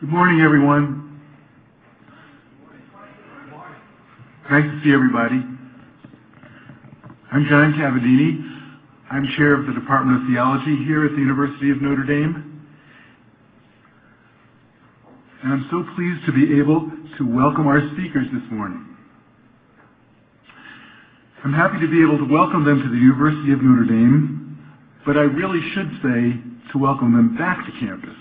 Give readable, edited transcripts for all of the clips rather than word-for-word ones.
Good morning, everyone. Nice to see everybody. I'm John Cavadini. I'm chair of the Department of Theology here at the University of Notre Dame. And I'm so pleased to be able to welcome our speakers this morning. I'm happy to be able to welcome them to the University of Notre Dame, but I really should say to welcome them back to campus.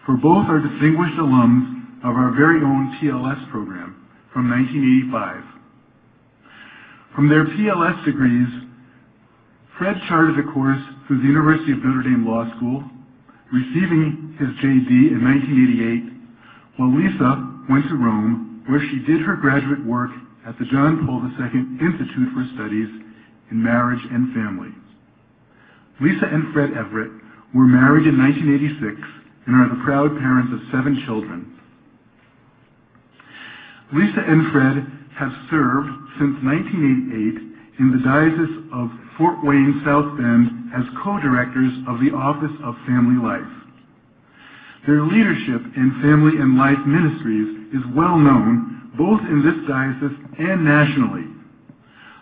For both are distinguished alums of our very own PLS program from 1985. From their PLS degrees, Fred charted a course through the University of Notre Dame Law School, receiving his JD in 1988, while Lisa went to Rome, where she did her graduate work at the John Paul II Institute for Studies in Marriage and Family. Lisa and Fred Everett were married in 1986 and are the proud parents of 7 children. Lisa and Fred have served since 1988 in the Diocese of Fort Wayne South Bend as co-directors of the Office of Family Life. Their leadership in family and life ministries is well known both in this diocese and nationally.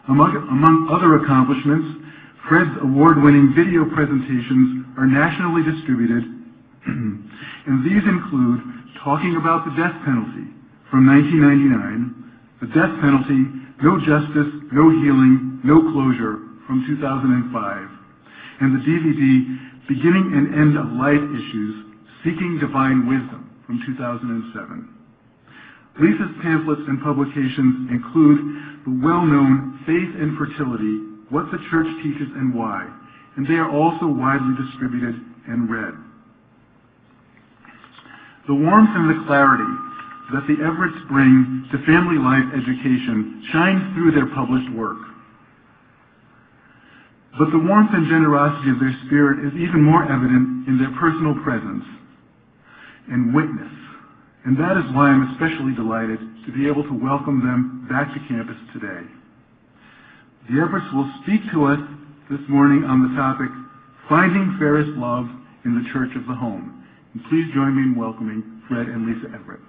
Among other accomplishments, Fred's award-winning video presentations are nationally distributed, and these include Talking About the Death Penalty from 1999, The Death Penalty, No Justice, No Healing, No Closure from 2005, and the DVD Beginning and End of Life Issues, Seeking Divine Wisdom from 2007. Lisa's pamphlets and publications include the well-known Faith and Fertility, What the Church Teaches and Why, and they are also widely distributed and read. The warmth and the clarity that the Everetts bring to family life education shines through their published work. But the warmth and generosity of their spirit is even more evident in their personal presence and witness. And that is why I'm especially delighted to be able to welcome them back to campus today. The Everetts will speak to us this morning on the topic, Finding Fairest Love in the Church of the Home. And please join me in welcoming Fred and Lisa Everett.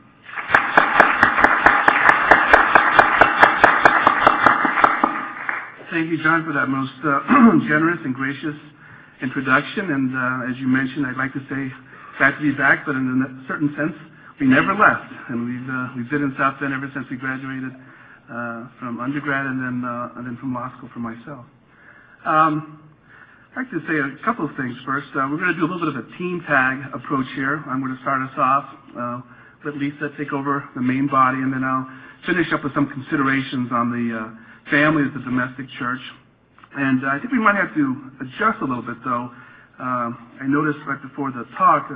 Thank you, John, for that most generous and gracious introduction. And as you mentioned, I'd like to say glad to be back, but in a certain sense, we never left. And we've been in South Bend ever since we graduated from undergrad and then from law school for myself. I'd like to say a couple of things first. We're going to do a little bit of a team tag approach here. I'm going to start us off, let Lisa take over the main body, and then I'll finish up with some considerations on the family as the domestic church. And I think we might have to adjust a little bit, though. I noticed right before the talk,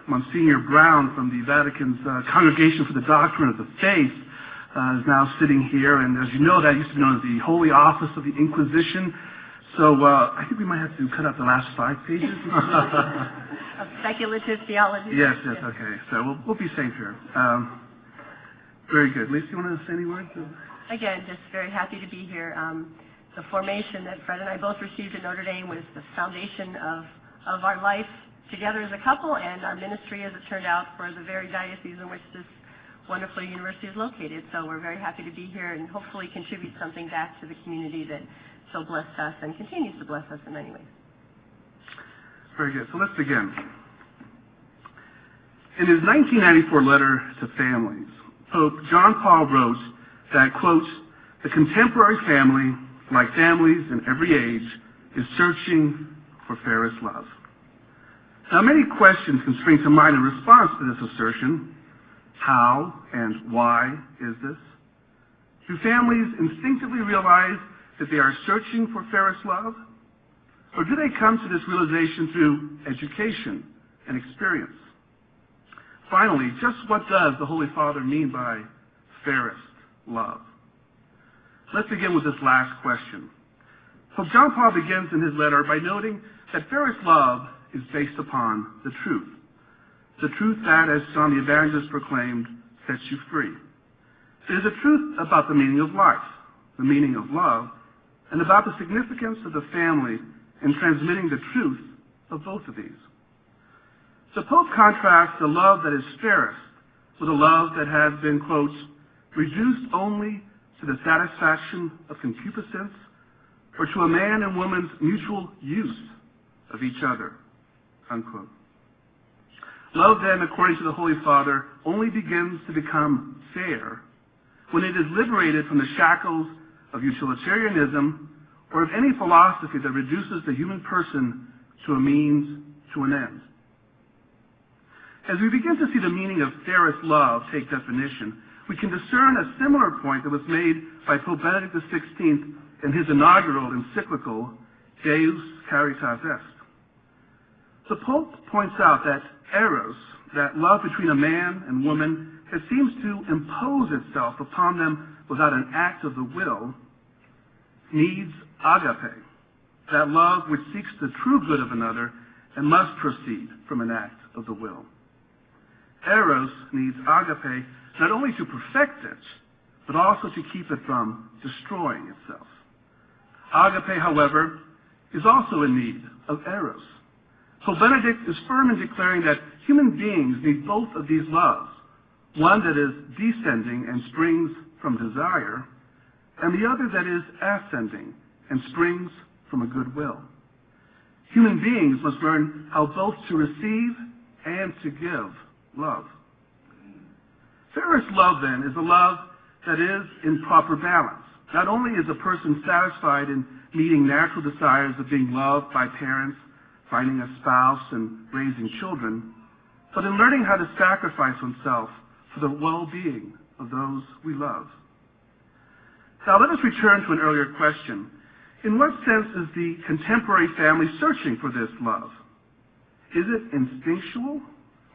Monsignor Brown from the Vatican's Congregation for the Doctrine of the Faith is now sitting here, and as you know, that used to be known as the Holy Office of the Inquisition. So I think we might have to cut out the last 5 pages. Of speculative theology. Yes, okay. So we'll be safe here. Very good. Lisa, you want to say any words? Again, just very happy to be here. The formation that Fred and I both received at Notre Dame was the foundation of our life together as a couple and our ministry, as it turned out, for the very diocese in which this wonderful university is located. So we're very happy to be here and hopefully contribute something back to the community that so blessed us and continues to bless us in many ways. Very good. So let's begin. In his 1994 letter to families, Pope John Paul wrote that, quote, "The contemporary family, like families in every age, is searching for fairest love." Now, many questions can spring to mind in response to this assertion. How and why is this? Do families instinctively realize that they are searching for fairest love? Or do they come to this realization through education and experience? Finally, just what does the Holy Father mean by fairest love? Let's begin with this last question. Pope John Paul begins in his letter by noting that fairest love is based upon the truth. The truth that, as John the Evangelist proclaimed, sets you free. It is a truth about the meaning of life, the meaning of love, and about the significance of the family in transmitting the truth of both of these. The Pope contrasts the love that is fairest with a love that has been, quote, reduced only to the satisfaction of concupiscence or to a man and woman's mutual use of each other, unquote. Love, then, according to the Holy Father, only begins to become fair when it is liberated from the shackles of utilitarianism or of any philosophy that reduces the human person to a means to an end. As we begin to see the meaning of fairest love take definition, we can discern a similar point that was made by Pope Benedict XVI in his inaugural encyclical, Deus Caritas Est. The Pope points out that eros, that love between a man and woman that seems to impose itself upon them without an act of the will, needs agape, that love which seeks the true good of another and must proceed from an act of the will. Eros needs agape not only to perfect it, but also to keep it from destroying itself. Agape, however, is also in need of eros. So Benedict is firm in declaring that human beings need both of these loves, one that is descending and springs from desire, and the other that is ascending and springs from a good will. Human beings must learn how both to receive and to give love. Fairest love, then, is a love that is in proper balance. Not only is a person satisfied in meeting natural desires of being loved by parents, finding a spouse, and raising children, but in learning how to sacrifice oneself for the well-being of those we love. Now let us return to an earlier question. In what sense is the contemporary family searching for this love? Is it instinctual,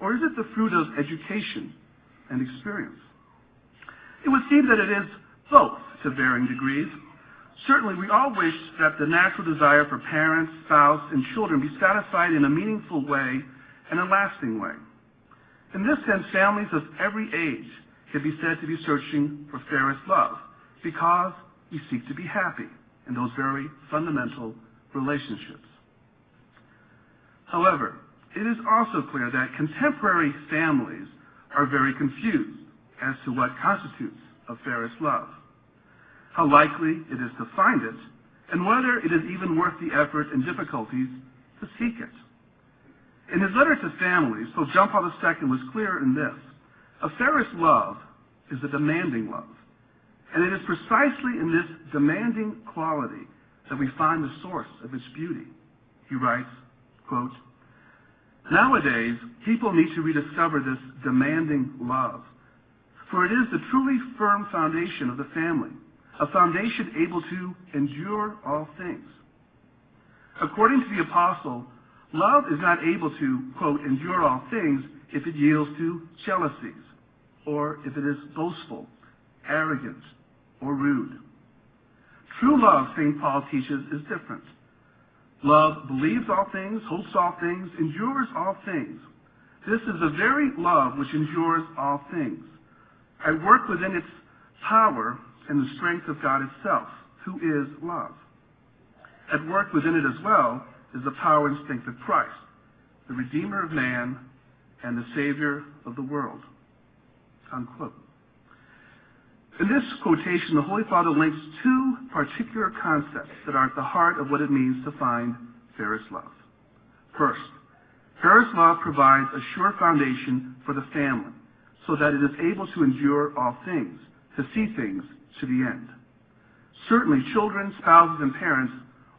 or is it the fruit of education and experience? It would seem that it is both to varying degrees. Certainly, we all wish that the natural desire for parents, spouse, and children be satisfied in a meaningful way and a lasting way. In this sense, families of every age can be said to be searching for fairest love because we seek to be happy in those very fundamental relationships. However, it is also clear that contemporary families are very confused as to what constitutes a fairest love, how likely it is to find it, and whether it is even worth the effort and difficulties to seek it. In his letter to families, Pope John Paul II was clear in this: a fairest love is a demanding love, and it is precisely in this demanding quality that we find the source of its beauty. He writes, quote, "Nowadays, people need to rediscover this demanding love, for it is the truly firm foundation of the family, a foundation able to endure all things." According to the apostle, love is not able to, quote, endure all things if it yields to jealousies, or if it is boastful, arrogant, or rude. True love, St. Paul teaches, is different. Love believes all things, hopes all things, endures all things. This is the very love which endures all things, at work within its power and the strength of God itself, who is love. At work within it as well is the power and strength of Christ, the Redeemer of man and the Savior of the world. Unquote. In this quotation, the Holy Father links two particular concepts that are at the heart of what it means to find fairest love. First, fairest love provides a sure foundation for the family so that it is able to endure all things, to see things to the end. Certainly, children, spouses, and parents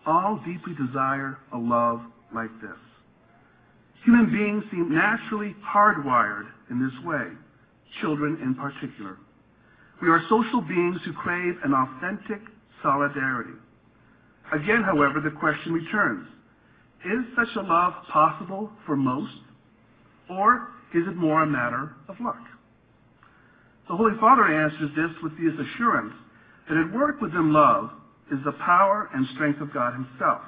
all deeply desire a love like this. Human beings seem naturally hardwired in this way, children in particular. We are social beings who crave an authentic solidarity. Again, however, the question returns: is such a love possible for most, or is it more a matter of luck? The Holy Father answers this with his assurance that at work within love is the power and strength of God himself,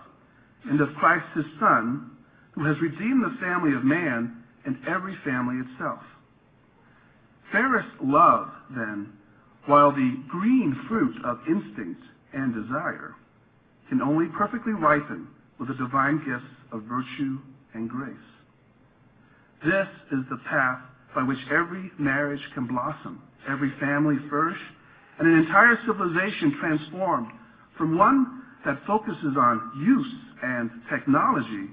and of Christ his Son, who has redeemed the family of man and every family itself. Fairest love, then, while the green fruit of instinct and desire, can only perfectly ripen with the divine gifts of virtue and grace. This is the path by which every marriage can blossom, every family flourish, and an entire civilization transformed from one that focuses on use and technology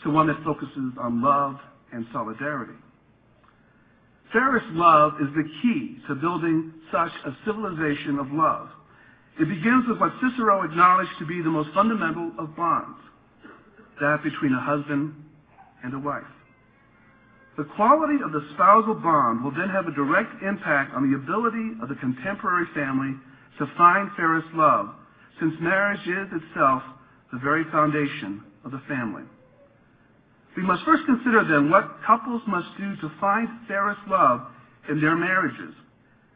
to one that focuses on love and solidarity. Fairest love is the key to building such a civilization of love. It begins with what Cicero acknowledged to be the most fundamental of bonds, that between a husband and a wife. The quality of the spousal bond will then have a direct impact on the ability of the contemporary family to find fairest love, since marriage is itself the very foundation of the family. We must first consider then what couples must do to find fairest love in their marriages,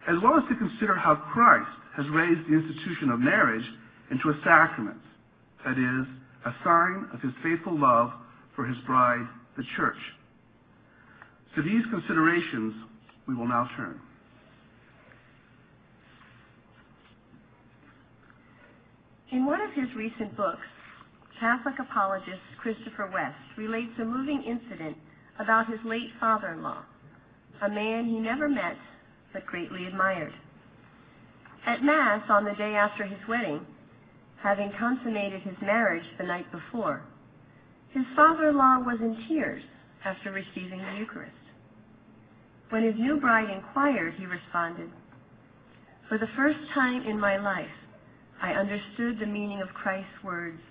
as well as to consider how Christ has raised the institution of marriage into a sacrament, that is, a sign of his faithful love for his bride, the church. To these considerations, we will now turn. In one of his recent books, Catholic apologist Christopher West relates a moving incident about his late father-in-law, a man he never met but greatly admired. At Mass on the day after his wedding, having consummated his marriage the night before, his father-in-law was in tears after receiving the Eucharist. When his new bride inquired, he responded, "For the first time in my life, I understood the meaning of Christ's words,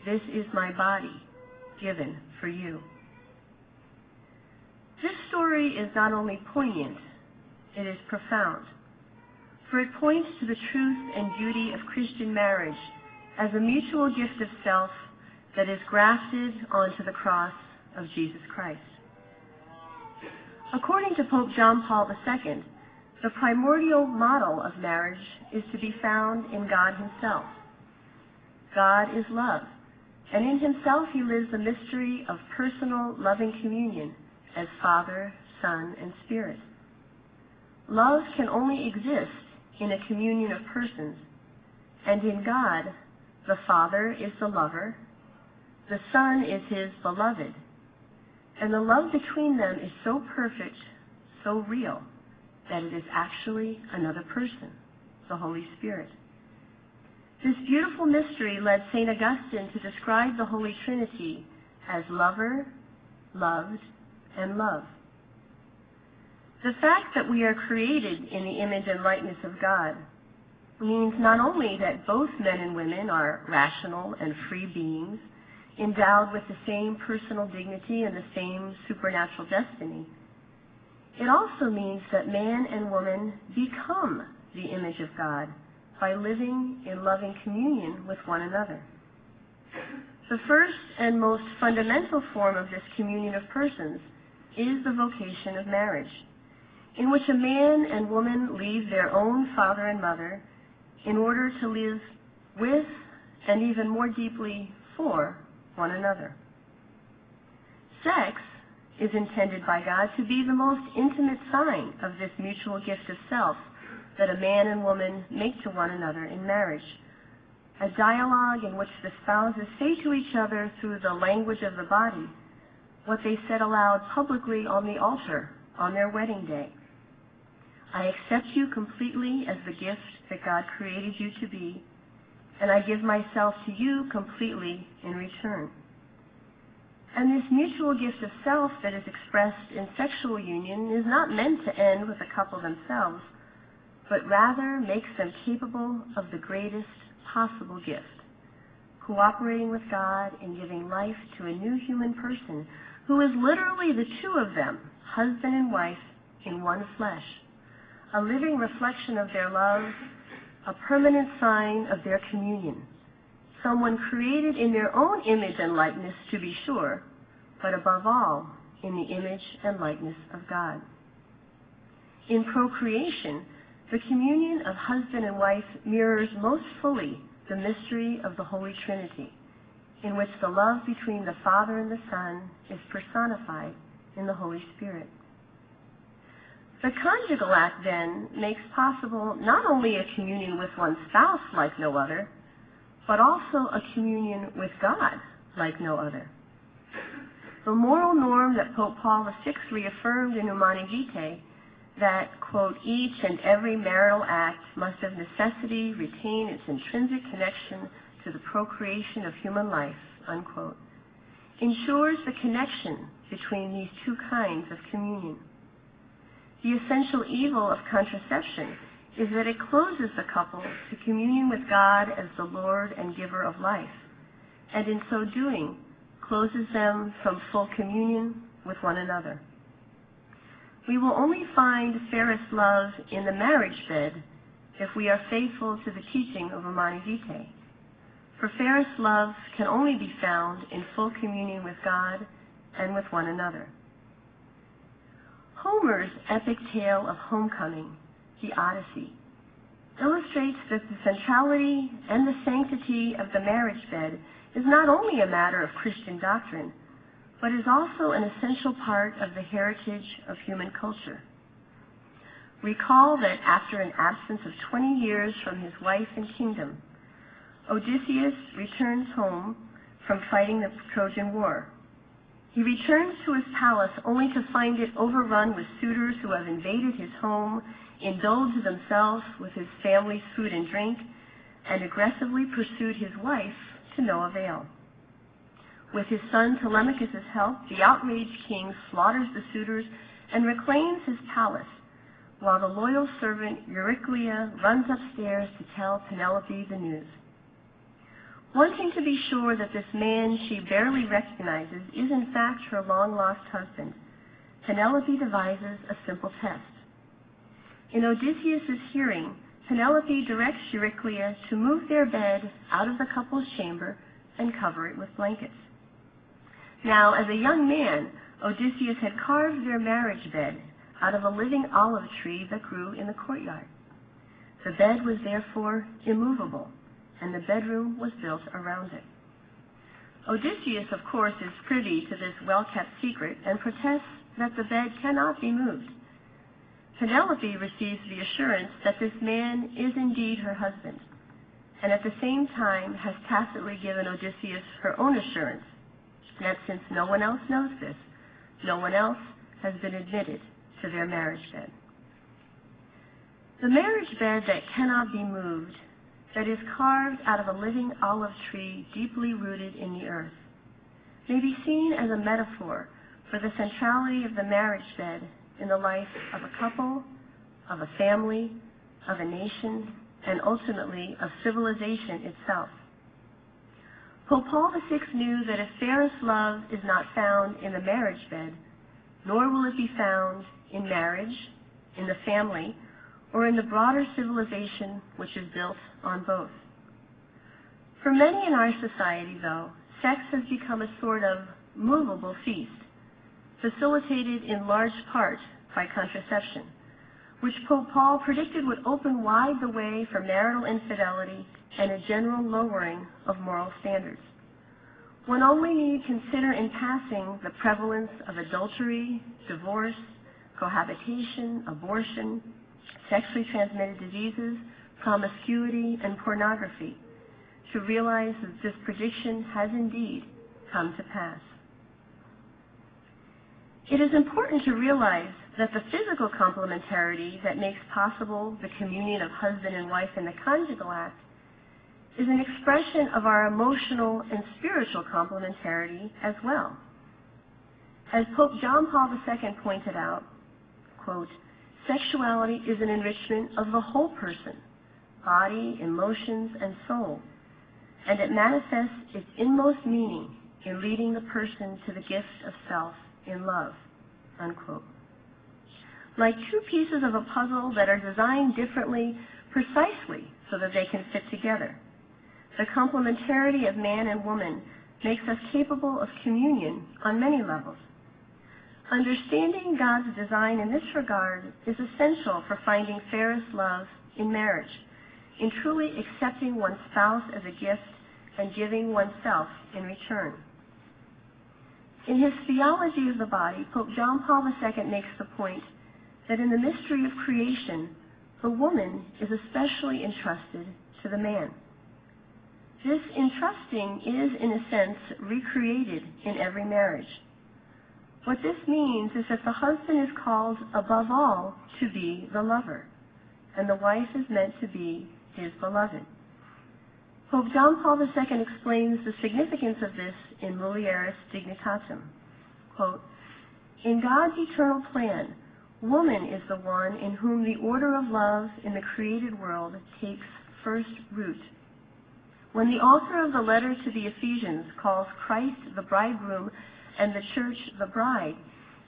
'This is my body, given for you.'" This story is not only poignant, it is profound, for it points to the truth and beauty of Christian marriage as a mutual gift of self that is grafted onto the cross of Jesus Christ. According to Pope John Paul II, the primordial model of marriage is to be found in God himself. God is love, and in himself he lives the mystery of personal, loving communion as Father, Son, and Spirit. Love can only exist in a communion of persons, and in God, the Father is the lover, the Son is his beloved, and the love between them is so perfect, so real, that it is actually another person, the Holy Spirit. This beautiful mystery led St. Augustine to describe the Holy Trinity as lover, loved, and love. The fact that we are created in the image and likeness of God means not only that both men and women are rational and free beings, endowed with the same personal dignity and the same supernatural destiny, it also means that man and woman become the image of God by living in loving communion with one another. The first and most fundamental form of this communion of persons is the vocation of marriage, in which a man and woman leave their own father and mother in order to live with and even more deeply for one another. Sex is intended by God to be the most intimate sign of this mutual gift of self that a man and woman make to one another in marriage, a dialogue in which the spouses say to each other through the language of the body what they said aloud publicly on the altar on their wedding day. "I accept you completely as the gift that God created you to be, and I give myself to you completely in return." And this mutual gift of self that is expressed in sexual union is not meant to end with the couple themselves, but rather makes them capable of the greatest possible gift, cooperating with God in giving life to a new human person who is literally the two of them, husband and wife, in one flesh, a living reflection of their love, a permanent sign of their communion, someone created in their own image and likeness, to be sure, but above all, in the image and likeness of God. In procreation, the communion of husband and wife mirrors most fully the mystery of the Holy Trinity, in which the love between the Father and the Son is personified in the Holy Spirit. The conjugal act, then, makes possible not only a communion with one's spouse like no other, but also a communion with God like no other. the moral norm that Pope Paul VI reaffirmed in Humani Vitae, that, quote, each and every marital act must of necessity retain its intrinsic connection to the procreation of human life, unquote, ensures the connection between these two kinds of communion. The essential evil of contraception is that it closes the couple to communion with God as the Lord and giver of life, and in so doing, closes them from full communion with one another. We will only find fairest love in the marriage bed if we are faithful to the teaching of Humani Vitae. For fairest love can only be found in full communion with God and with one another. Homer's epic tale of homecoming, the Odyssey, illustrates that the centrality and the sanctity of the marriage bed is not only a matter of Christian doctrine, but is also an essential part of the heritage of human culture. Recall that after an absence of 20 years from his wife and kingdom, Odysseus returns home from fighting the Trojan War. He returns to his palace only to find it overrun with suitors who have invaded his home, indulged themselves with his family's food and drink, and aggressively pursued his wife to no avail. With his son Telemachus' help, the outraged king slaughters the suitors and reclaims his palace, while the loyal servant Euryclea runs upstairs to tell Penelope the news. Wanting to be sure that this man she barely recognizes is in fact her long-lost husband, Penelope devises a simple test. In Odysseus' hearing, Penelope directs Euryclea to move their bed out of the couple's chamber and cover it with blankets. Now, as a young man, Odysseus had carved their marriage bed out of a living olive tree that grew in the courtyard. The bed was therefore immovable, and the bedroom was built around it. Odysseus, of course, is privy to this well-kept secret and protests that the bed cannot be moved. Penelope receives the assurance that this man is indeed her husband, and at the same time has tacitly given Odysseus her own assurance that since no one else knows this, no one else has been admitted to their marriage bed. The marriage bed that cannot be moved, that is carved out of a living olive tree deeply rooted in the earth, may be seen as a metaphor for the centrality of the marriage bed in the life of a couple, of a family, of a nation, and ultimately of civilization itself. Pope Paul VI knew that if fairest love is not found in the marriage bed, nor will it be found in marriage, in the family, or in the broader civilization which is built on both. For many in our society, though, sex has become a sort of movable feast, facilitated in large part by contraception, which Pope Paul predicted would open wide the way for marital infidelity and a general lowering of moral standards. One only need consider in passing the prevalence of adultery, divorce, cohabitation, abortion, sexually transmitted diseases, promiscuity, and pornography to realize that this prediction has indeed come to pass. It is important to realize that the physical complementarity that makes possible the communion of husband and wife in the conjugal act is an expression of our emotional and spiritual complementarity as well. As Pope John Paul II pointed out, quote, sexuality is an enrichment of the whole person, body, emotions, and soul, and it manifests its inmost meaning in leading the person to the gift of self in love, unquote. Like two pieces of a puzzle that are designed differently precisely so that they can fit together, the complementarity of man and woman makes us capable of communion on many levels. Understanding God's design in this regard is essential for finding fairest love in marriage, in truly accepting one's spouse as a gift and giving oneself in return. In his Theology of the Body, Pope John Paul II makes the point that in the mystery of creation, the woman is especially entrusted to the man. This entrusting is, in a sense, recreated in every marriage. What this means is that the husband is called above all to be the lover, and the wife is meant to be his beloved. Pope John Paul II explains the significance of this in Mulieris Dignitatem. Quote, "In God's eternal plan, woman is the one in whom the order of love in the created world takes first root. When the author of the letter to the Ephesians calls Christ the bridegroom and the church the bride,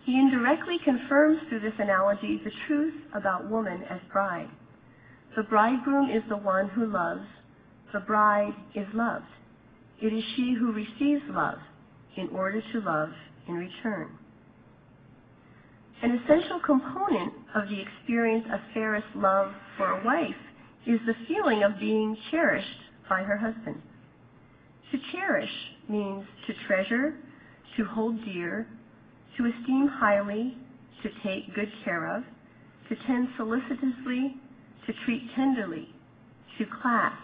he indirectly confirms through this analogy the truth about woman as bride. The bridegroom is the one who loves, the bride is loved. It is she who receives love in order to love in return." An essential component of the experience of fairest love for a wife is the feeling of being cherished by her husband. To cherish means to treasure, to hold dear, to esteem highly, to take good care of, to tend solicitously, to treat tenderly, to clasp,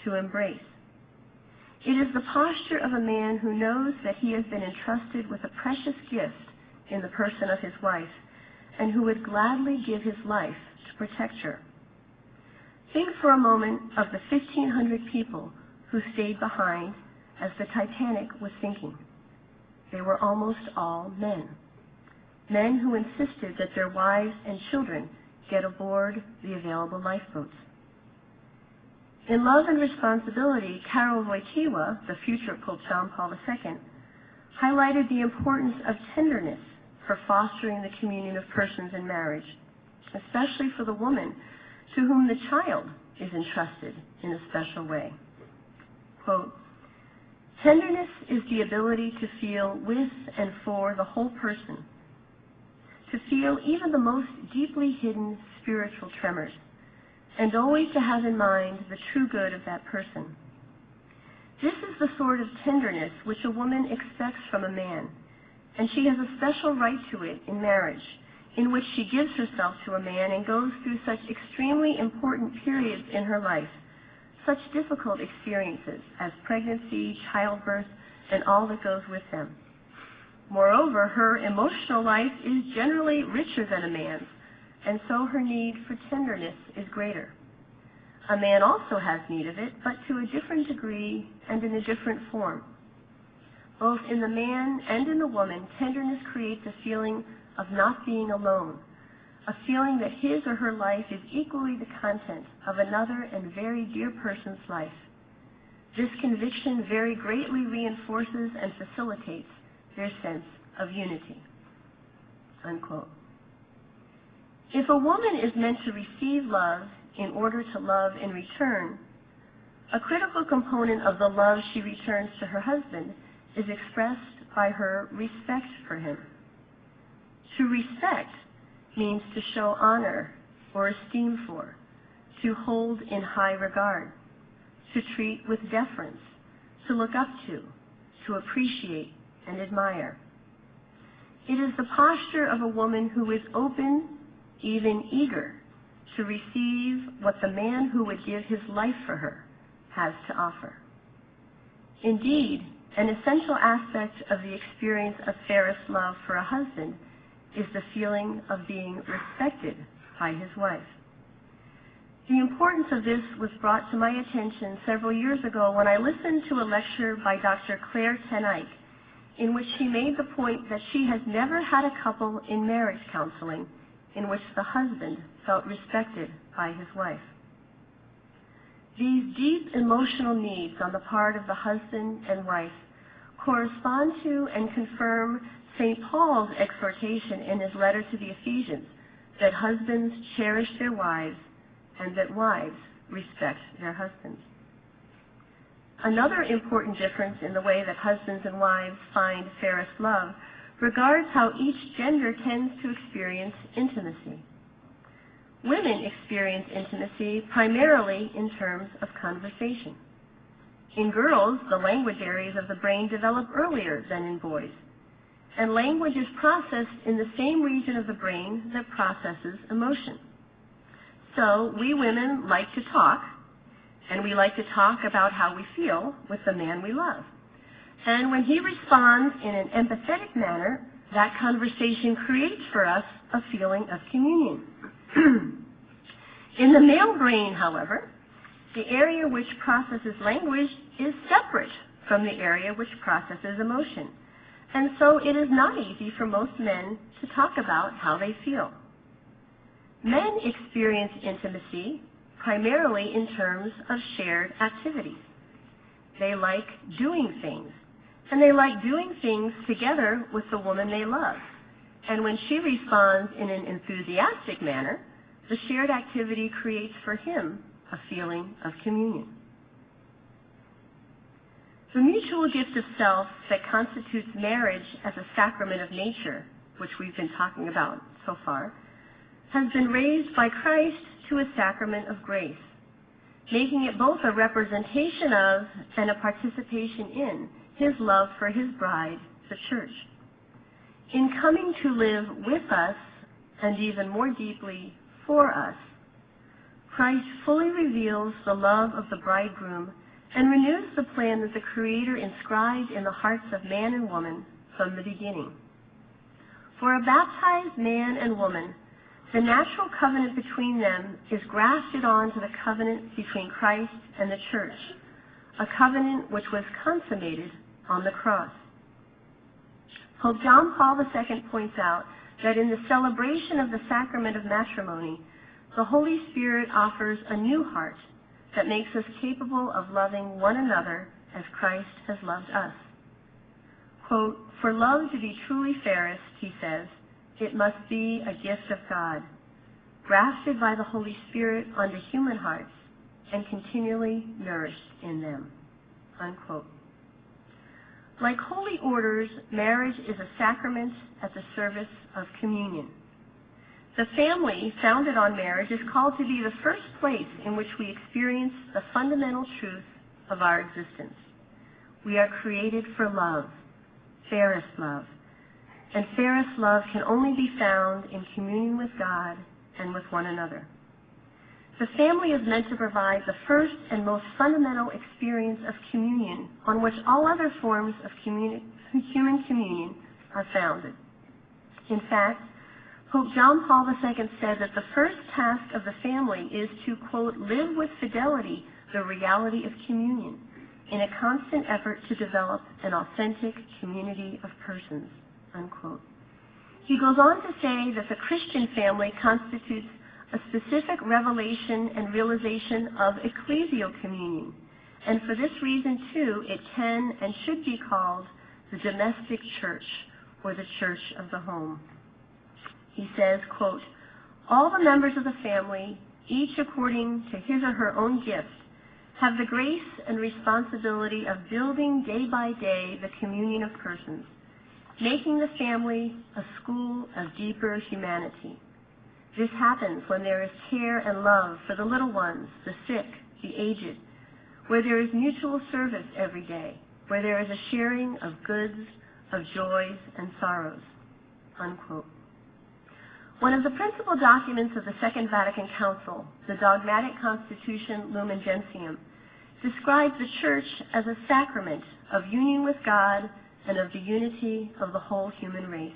to embrace. It is the posture of a man who knows that he has been entrusted with a precious gift in the person of his wife, and who would gladly give his life to protect her. Think for a moment of the 1,500 people who stayed behind as the Titanic was sinking. They were almost all men. Men who insisted that their wives and children get aboard the available lifeboats. In Love and Responsibility, Karol Wojtyła, the future Pope John Paul II, highlighted the importance of tenderness for fostering the communion of persons in marriage, especially for the woman to whom the child is entrusted in a special way. Quote, "Tenderness is the ability to feel with and for the whole person, to feel even the most deeply hidden spiritual tremors, and always to have in mind the true good of that person. This is the sort of tenderness which a woman expects from a man, and she has a special right to it in marriage, in which she gives herself to a man and goes through such extremely important periods in her life, such difficult experiences as pregnancy, childbirth, and all that goes with them. Moreover, her emotional life is generally richer than a man's, and so her need for tenderness is greater. A man also has need of it, but to a different degree and in a different form. Both in the man and in the woman, tenderness creates a feeling of not being alone, a feeling that his or her life is equally the content of another and very dear person's life. This conviction very greatly reinforces and facilitates their sense of unity." Unquote. If a woman is meant to receive love in order to love in return, a critical component of the love she returns to her husband is expressed by her respect for him. To respect means to show honor or esteem for, to hold in high regard, to treat with deference, to look up to appreciate and admire. It is the posture of a woman who is open, even eager, to receive what the man who would give his life for her has to offer. Indeed, an essential aspect of the experience of fairest love for a husband is the feeling of being respected by his wife. The importance of this was brought to my attention several years ago when I listened to a lecture by Dr. Claire Ten Eyck, in which she made the point that she has never had a couple in marriage counseling in which the husband felt respected by his wife. These deep emotional needs on the part of the husband and wife correspond to and confirm St. Paul's exhortation in his letter to the Ephesians that husbands cherish their wives and that wives respect their husbands. Another important difference in the way that husbands and wives find fairest love regards how each gender tends to experience intimacy. Women experience intimacy primarily in terms of conversation. In girls, the language areas of the brain develop earlier than in boys, and language is processed in the same region of the brain that processes emotion. So we women like to talk, and we like to talk about how we feel with the man we love. And when he responds in an empathetic manner, That conversation creates for us a feeling of communion. In the male brain, however, the area which processes language is separate from the area which processes emotion. And so it is not easy for most men to talk about how they feel. Men experience intimacy primarily in terms of shared activities. They like doing things, and they like doing things together with the woman they love. And when she responds in an enthusiastic manner, the shared activity creates for him a feeling of communion. The mutual gift of self that constitutes marriage as a sacrament of nature, which we've been talking about so far, has been raised by Christ to a sacrament of grace, making it both a representation of and a participation in his love for his bride, the church. In coming to live with us, and even more deeply for us, Christ fully reveals the love of the bridegroom and renews the plan that the Creator inscribed in the hearts of man and woman from the beginning. For a baptized man and woman, the natural covenant between them is grafted onto the covenant between Christ and the church, a covenant which was consummated on the cross. Pope John Paul II points out that in the celebration of the sacrament of matrimony, the Holy Spirit offers a new heart that makes us capable of loving one another as Christ has loved us. Quote, "For love to be truly fairest," he says, "it must be a gift of God, grafted by the Holy Spirit onto human hearts and continually nourished in them." Unquote. Like holy orders, marriage is a sacrament at the service of communion. The family founded on marriage is called to be the first place in which we experience the fundamental truth of our existence. We are created for love, fairest love, and fairest love can only be found in communion with God and with one another. The family is meant to provide the first and most fundamental experience of communion on which all other forms of human communion are founded. In fact, Pope John Paul II said that the first task of the family is to, quote, "live with fidelity the reality of communion in a constant effort to develop an authentic community of persons," unquote. He goes on to say that the Christian family constitutes a specific revelation and realization of ecclesial communion, and for this reason, too, it can and should be called the domestic church, or the church of the home. He says, quote, "All the members of the family, each according to his or her own gift, have the grace and responsibility of building day by day the communion of persons, making the family a school of deeper humanity. This happens when there is care and love for the little ones, the sick, the aged, where there is mutual service every day, where there is a sharing of goods, of joys and sorrows," unquote. One of the principal documents of the Second Vatican Council, the dogmatic Constitution Lumen Gentium, describes the Church as a sacrament of union with God and of the unity of the whole human race.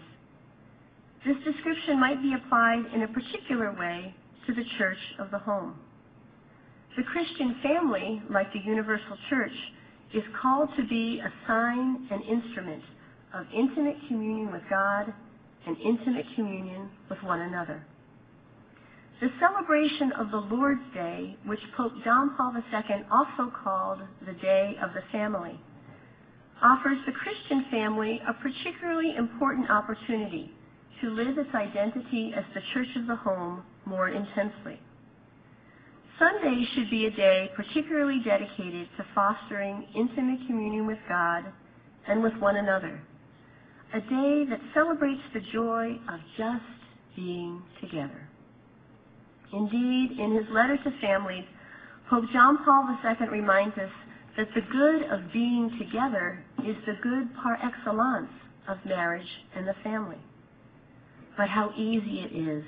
This description might be applied in a particular way to the Church of the home. The Christian family, like the universal Church, is called to be a sign and instrument of intimate communion with God and intimate communion with one another. The celebration of the Lord's Day, which Pope John Paul II also called the Day of the Family, offers the Christian family a particularly important opportunity to live its identity as the church of the home more intensely. Sunday should be a day particularly dedicated to fostering intimate communion with God and with one another, a day that celebrates the joy of just being together. Indeed, in his letter to families, Pope John Paul II reminds us that the good of being together is the good par excellence of marriage and the family. But how easy it is,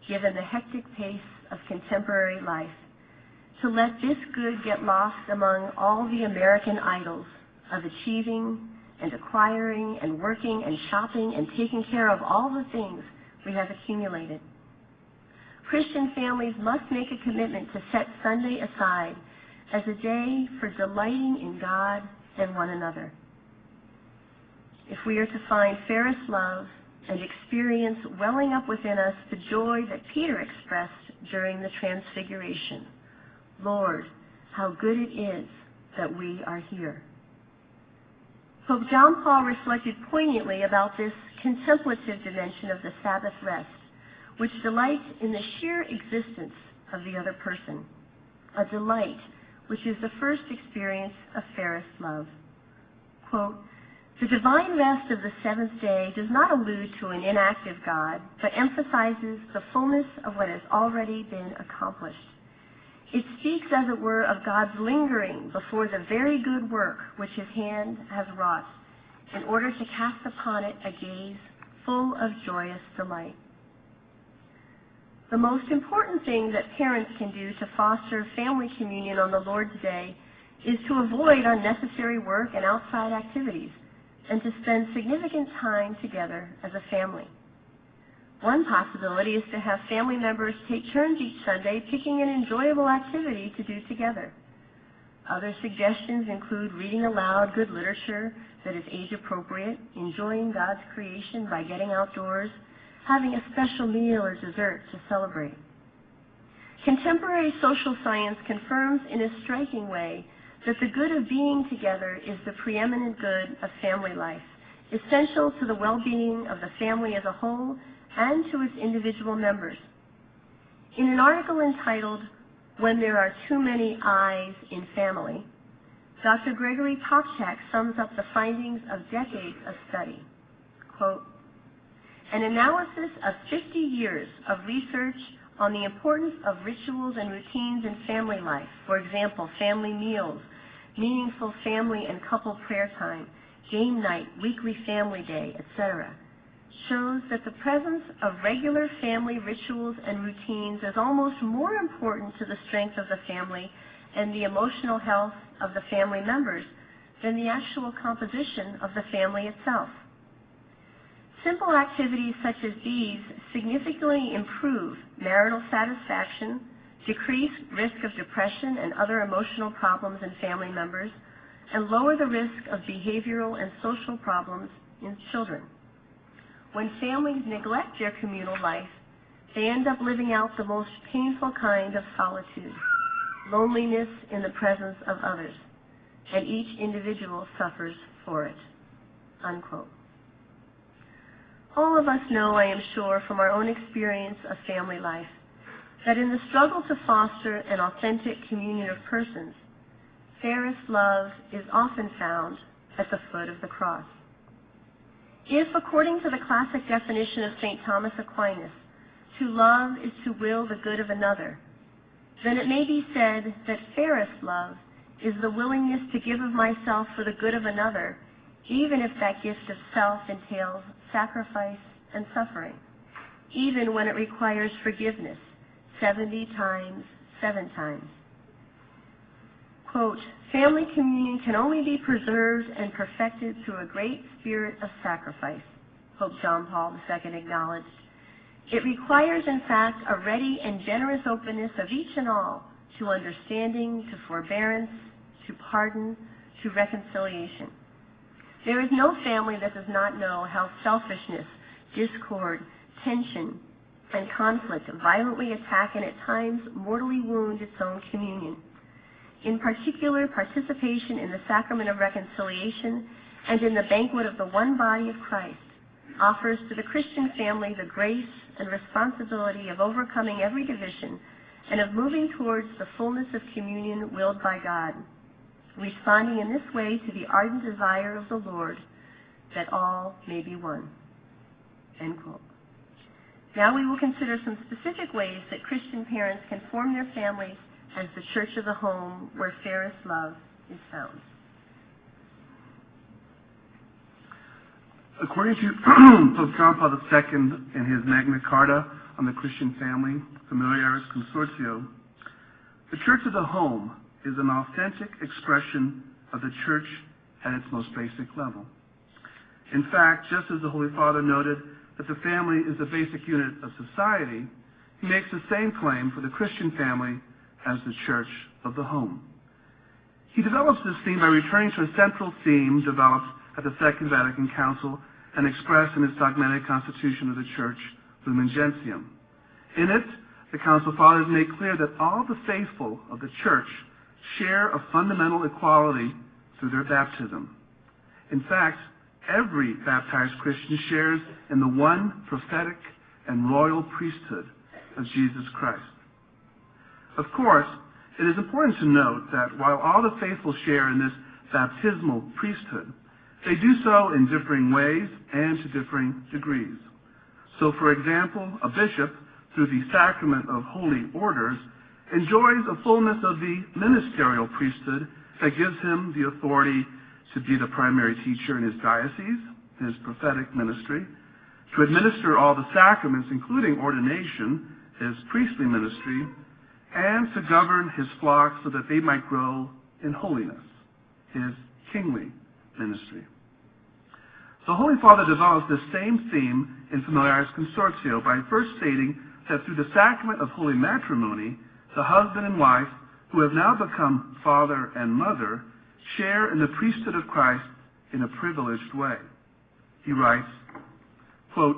given the hectic pace of contemporary life, to let this good get lost among all the American idols of achieving and acquiring and working and shopping and taking care of all the things we have accumulated. Christian families must make a commitment to set Sunday aside as a day for delighting in God and one another. If we are to find fairest love and experience welling up within us the joy that Peter expressed during the Transfiguration, Lord, how good it is that we are here. Pope John Paul reflected poignantly about this contemplative dimension of the Sabbath rest, which delights in the sheer existence of the other person, a delight which is the first experience of fairest love. Quote, "The divine rest of the seventh day does not allude to an inactive God, but emphasizes the fullness of what has already been accomplished. It speaks, as it were, of God's lingering before the very good work which his hand has wrought, in order to cast upon it a gaze full of joyous delight." The most important thing that parents can do to foster family communion on the Lord's Day is to avoid unnecessary work and outside activities, and to spend significant time together as a family. One possibility is to have family members take turns each Sunday picking an enjoyable activity to do together. Other suggestions include reading aloud good literature that is age-appropriate, enjoying God's creation by getting outdoors, having a special meal or dessert to celebrate. Contemporary social science confirms in a striking way that the good of being together is the preeminent good of family life, essential to the well-being of the family as a whole and to its individual members. In an article entitled, "When There Are Too Many Eyes in Family," Dr. Gregory Popchak sums up the findings of decades of study. Quote, "An analysis of 50 years of research on the importance of rituals and routines in family life, for example, family meals, meaningful family and couple prayer time, game night, weekly family day, etc., shows that the presence of regular family rituals and routines is almost more important to the strength of the family and the emotional health of the family members than the actual composition of the family itself. Simple activities such as these significantly improve marital satisfaction, decrease risk of depression and other emotional problems in family members, and lower the risk of behavioral and social problems in children. When families neglect their communal life, they end up living out the most painful kind of solitude, loneliness in the presence of others, and each individual suffers for it." Unquote. All of us know, I am sure, from our own experience of family life, that in the struggle to foster an authentic communion of persons, fairest love is often found at the foot of the cross. If, according to the classic definition of St. Thomas Aquinas, to love is to will the good of another, then it may be said that fairest love is the willingness to give of myself for the good of another, even if that gift of self entails sacrifice and suffering, even when it requires forgiveness 70 times, 7 times. Quote, "Family communion can only be preserved and perfected through a great spirit of sacrifice," Pope John Paul II acknowledged. "It requires, in fact, a ready and generous openness of each and all to understanding, to forbearance, to pardon, to reconciliation. There is no family that does not know how selfishness, discord, tension, and conflict violently attack and at times mortally wound its own communion. In particular, participation in the sacrament of reconciliation and in the banquet of the one body of Christ offers to the Christian family the grace and responsibility of overcoming every division and of moving towards the fullness of communion willed by God, responding in this way to the ardent desire of the Lord that all may be one." End quote. Now we will consider some specific ways that Christian parents can form their families as the church of the home where fairest love is found. According to Pope John Paul II in his Magna Carta on the Christian family, Familiaris Consortio, the church of the home is an authentic expression of the church at its most basic level. In fact, just as the Holy Father noted that the family is the basic unit of society, he makes the same claim for the Christian family as the church of the home. He develops this theme by returning to a central theme developed at the Second Vatican Council and expressed in its dogmatic constitution of the Church, Lumen Gentium. In it, the Council Fathers make clear that all the faithful of the Church share a fundamental equality through their baptism. In fact, every baptized Christian shares in the one prophetic and royal priesthood of Jesus Christ. Of course, it is important to note that while all the faithful share in this baptismal priesthood, they do so in differing ways and to differing degrees. So, for example, a bishop, through the sacrament of holy orders, enjoys a fullness of the ministerial priesthood that gives him the authority to be the primary teacher in his diocese, his prophetic ministry, to administer all the sacraments, including ordination, his priestly ministry, and to govern his flock so that they might grow in holiness, his kingly ministry. The Holy Father develops this same theme in Familiaris Consortio by first stating that through the sacrament of holy matrimony, the husband and wife, who have now become father and mother, share in the priesthood of Christ in a privileged way. He writes, quote,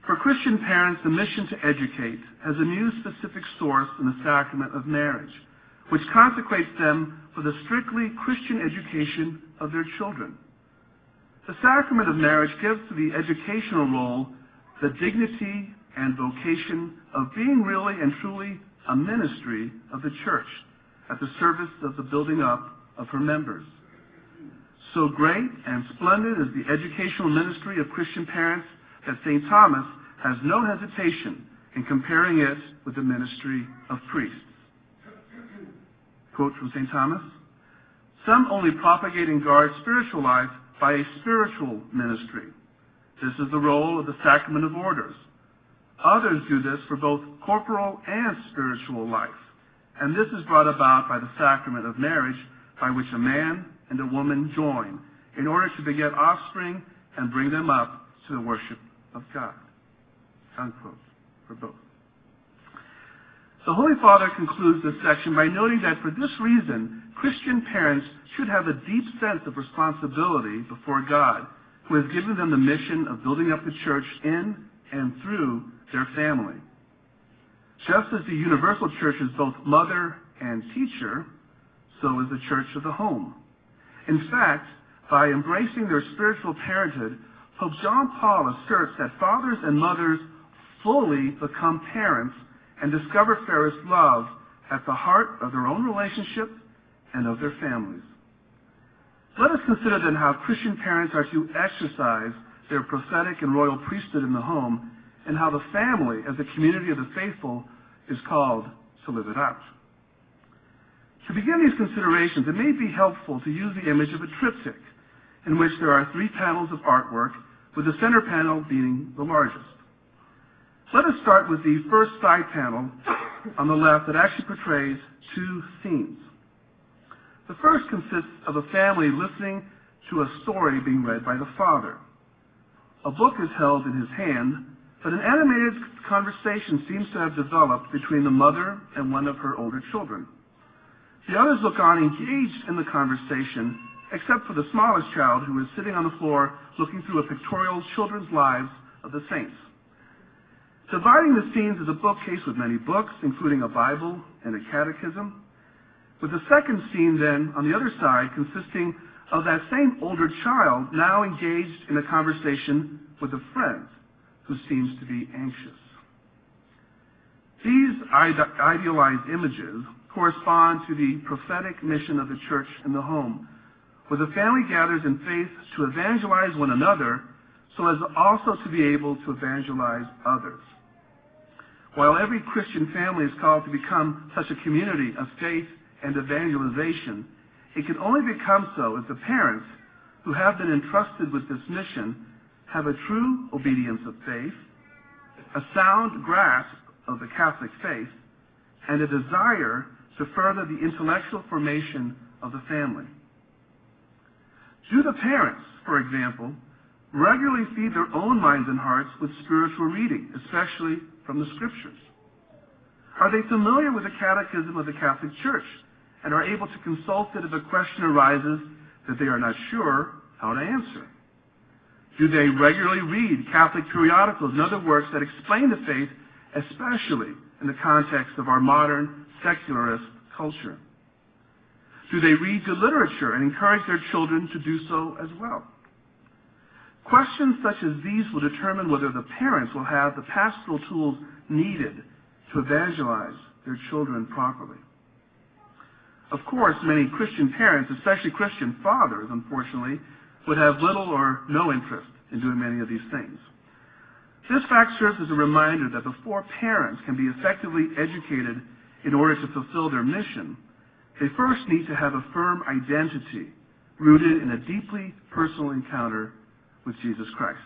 "For Christian parents, the mission to educate has a new specific source in the sacrament of marriage, which consecrates them for the strictly Christian education of their children. The sacrament of marriage gives to the educational role the dignity and vocation of being really and truly a ministry of the Church at the service of the building up of her members. So great and splendid is the educational ministry of Christian parents that St. Thomas has no hesitation in comparing it with the ministry of priests." Quote from St. Thomas, "Some only propagate and guard spiritual life by a spiritual ministry. This is the role of the sacrament of orders. Others do this for both corporal and spiritual life, and this is brought about by the sacrament of marriage, by which a man and a woman join in order to beget offspring and bring them up to the worship of God." Unquote, for both. The Holy Father concludes this section by noting that for this reason, Christian parents should have a deep sense of responsibility before God, who has given them the mission of building up the Church in and through their family. Just as the universal Church is both mother and teacher, so is the Church of the home. In fact, by embracing their spiritual parenthood, Pope John Paul asserts that fathers and mothers fully become parents and discover fairest love at the heart of their own relationship and of their families. Let us consider then how Christian parents are to exercise their prophetic and royal priesthood in the home, and how the family, as a community of the faithful, is called to live it out. To begin these considerations, it may be helpful to use the image of a triptych, in which there are 3 panels of artwork, with the center panel being the largest. Let us start with the first side panel on the left that actually portrays 2 scenes. The first consists of a family listening to a story being read by the father. A book is held in his hand, but an animated conversation seems to have developed between the mother and one of her older children. The others look on engaged in the conversation, except for the smallest child, who is sitting on the floor looking through a pictorial Children's Lives of the Saints. Dividing the scenes is a bookcase with many books, including a Bible and a catechism, with the second scene then on the other side consisting of that same older child now engaged in a conversation with a friend who seems to be anxious. These idealized images correspond to the prophetic mission of the Church in the home, where the family gathers in faith to evangelize one another so as also to be able to evangelize others. While every Christian family is called to become such a community of faith and evangelization, it can only become so if the parents who have been entrusted with this mission have a true obedience of faith, a sound grasp of the Catholic faith, and a desire to further the intellectual formation of the family. Do the parents, for example, regularly feed their own minds and hearts with spiritual reading, especially from the Scriptures? Are they familiar with the Catechism of the Catholic Church and are able to consult it if a question arises that they are not sure how to answer? Do they regularly read Catholic periodicals and other works that explain the faith, especially in the context of our modern secularist culture? Do they read good literature and encourage their children to do so as well? Questions such as these will determine whether the parents will have the pastoral tools needed to evangelize their children properly. Of course, many Christian parents, especially Christian fathers, unfortunately, would have little or no interest in doing many of these things. This fact serves as a reminder that before parents can be effectively educated in order to fulfill their mission, they first need to have a firm identity rooted in a deeply personal encounter with Jesus Christ.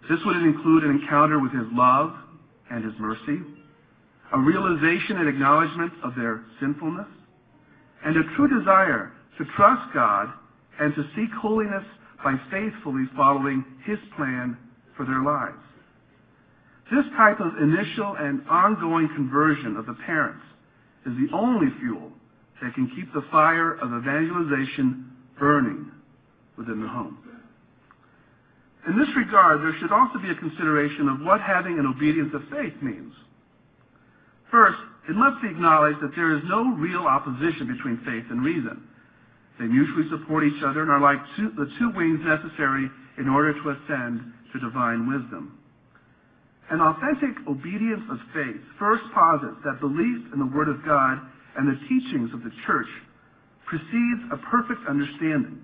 This would include an encounter with His love and His mercy, a realization and acknowledgement of their sinfulness, and a true desire to trust God and to seek holiness by faithfully following His plan for their lives. This type of initial and ongoing conversion of the parents is the only fuel that can keep the fire of evangelization burning within the home. In this regard, there should also be a consideration of what having an obedience of faith means. First, it must be acknowledged that there is no real opposition between faith and reason. They mutually support each other and are like the two wings necessary in order to ascend to divine wisdom. An authentic obedience of faith first posits that belief in the Word of God and the teachings of the Church precedes a perfect understanding,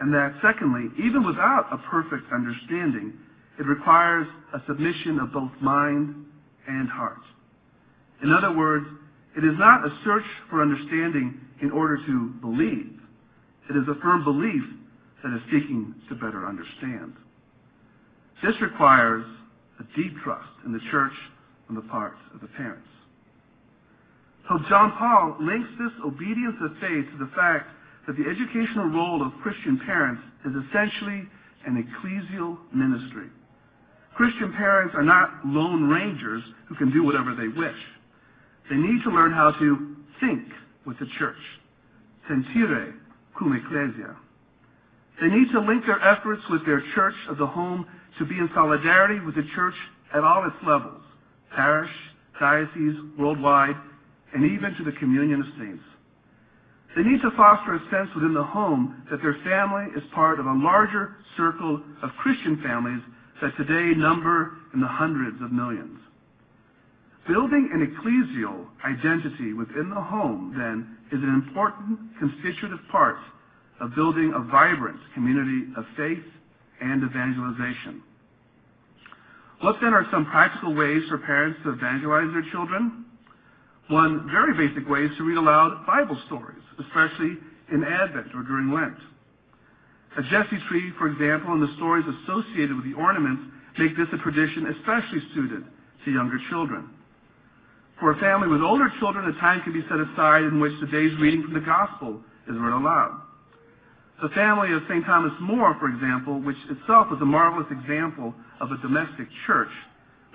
and that, secondly, even without a perfect understanding, it requires a submission of both mind and heart. In other words, it is not a search for understanding in order to believe. It is a firm belief that is seeking to better understand. This requires a deep trust in the Church on the part of the parents. Pope John Paul links this obedience of faith to the fact that the educational role of Christian parents is essentially an ecclesial ministry. Christian parents are not lone rangers who can do whatever they wish. They need to learn how to think with the Church, sentire cum ecclesia. They need to link their efforts with their church of the home to be in solidarity with the Church at all its levels, parish, diocese, worldwide, and even to the communion of saints. They need to foster a sense within the home that their family is part of a larger circle of Christian families that today number in the hundreds of millions. Building an ecclesial identity within the home, then, is an important constitutive part of building a vibrant community of faith and evangelization. What then are some practical ways for parents to evangelize their children? One very basic way is to read aloud Bible stories, especially in Advent or during Lent. A Jesse tree, for example, and the stories associated with the ornaments make this a tradition especially suited to younger children. For a family with older children, a time can be set aside in which the day's reading from the Gospel is read aloud. The family of St. Thomas More, for example, which itself is a marvelous example of a domestic church,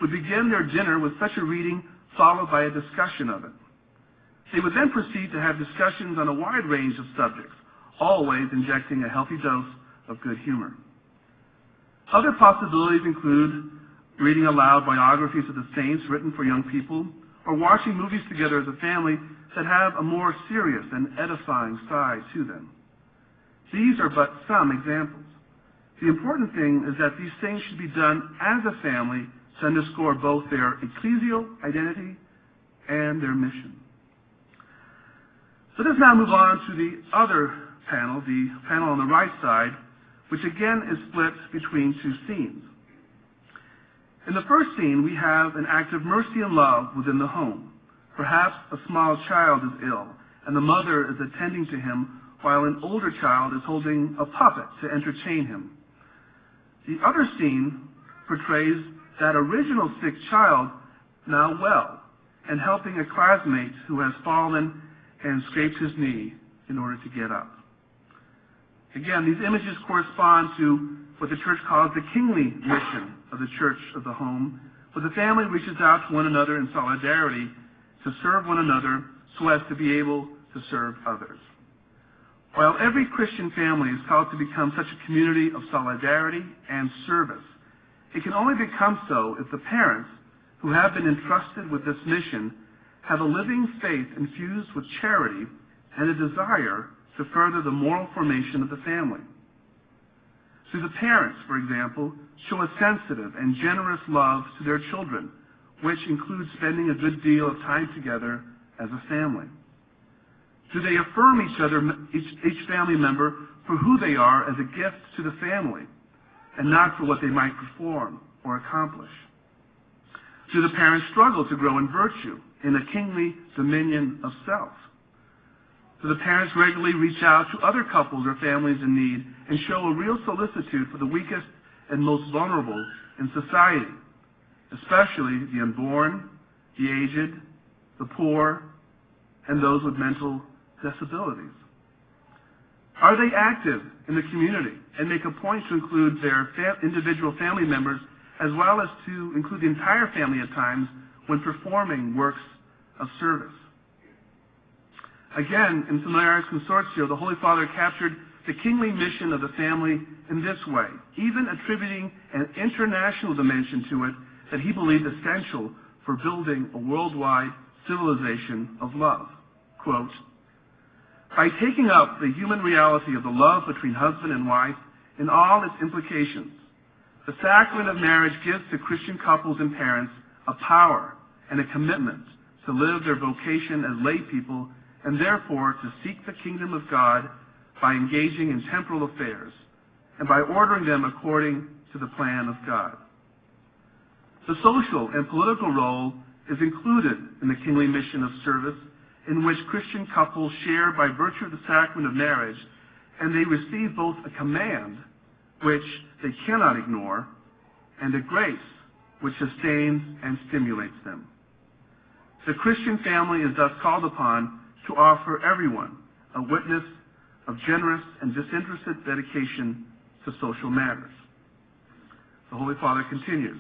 would begin their dinner with such a reading followed by a discussion of it. They would then proceed to have discussions on a wide range of subjects, always injecting a healthy dose of good humor. Other possibilities include reading aloud biographies of the saints written for young people, or watching movies together as a family that have a more serious and edifying side to them. These are but some examples. The important thing is that these things should be done as a family to underscore both their ecclesial identity and their mission. Let us now move on to the other panel, the panel on the right side, which again is split between two scenes. In the first scene, we have an act of mercy and love within the home. Perhaps a small child is ill, and the mother is attending to him while an older child is holding a puppet to entertain him. The other scene portrays that original sick child now well and helping a classmate who has fallen and scraped his knee in order to get up. Again, these images correspond to what the church calls the kingly mission of the church of the home, where the family reaches out to one another in solidarity to serve one another so as to be able to serve others. While every Christian family is called to become such a community of solidarity and service, it can only become so if the parents who have been entrusted with this mission have a living faith infused with charity and a desire to further the moral formation of the family. So the parents, for example, show a sensitive and generous love to their children, which includes spending a good deal of time together as a family. Do they affirm each family member for who they are as a gift to the family, and not for what they might perform or accomplish? Do the parents struggle to grow in virtue, in a kingly dominion of self? Do the parents regularly reach out to other couples or families in need and show a real solicitude for the weakest and most vulnerable in society, especially the unborn, the aged, the poor, and those with mental disabilities? Are they active in the community and make a point to include their individual family members as well as to include the entire family at times when performing works of service? Again, in Familiaris Consortio, the Holy Father captured the kingly mission of the family in this way, even attributing an international dimension to it that he believed essential for building a worldwide civilization of love. Quote, "By taking up the human reality of the love between husband and wife in all its implications, the sacrament of marriage gives to Christian couples and parents a power and a commitment to live their vocation as lay people and therefore to seek the kingdom of God by engaging in temporal affairs and by ordering them according to the plan of God." The social and political role is included in the kingly mission of service, in which Christian couples share by virtue of the sacrament of marriage, and they receive both a command, which they cannot ignore, and a grace, which sustains and stimulates them. The Christian family is thus called upon to offer everyone a witness of generous and disinterested dedication to social matters. The Holy Father continues,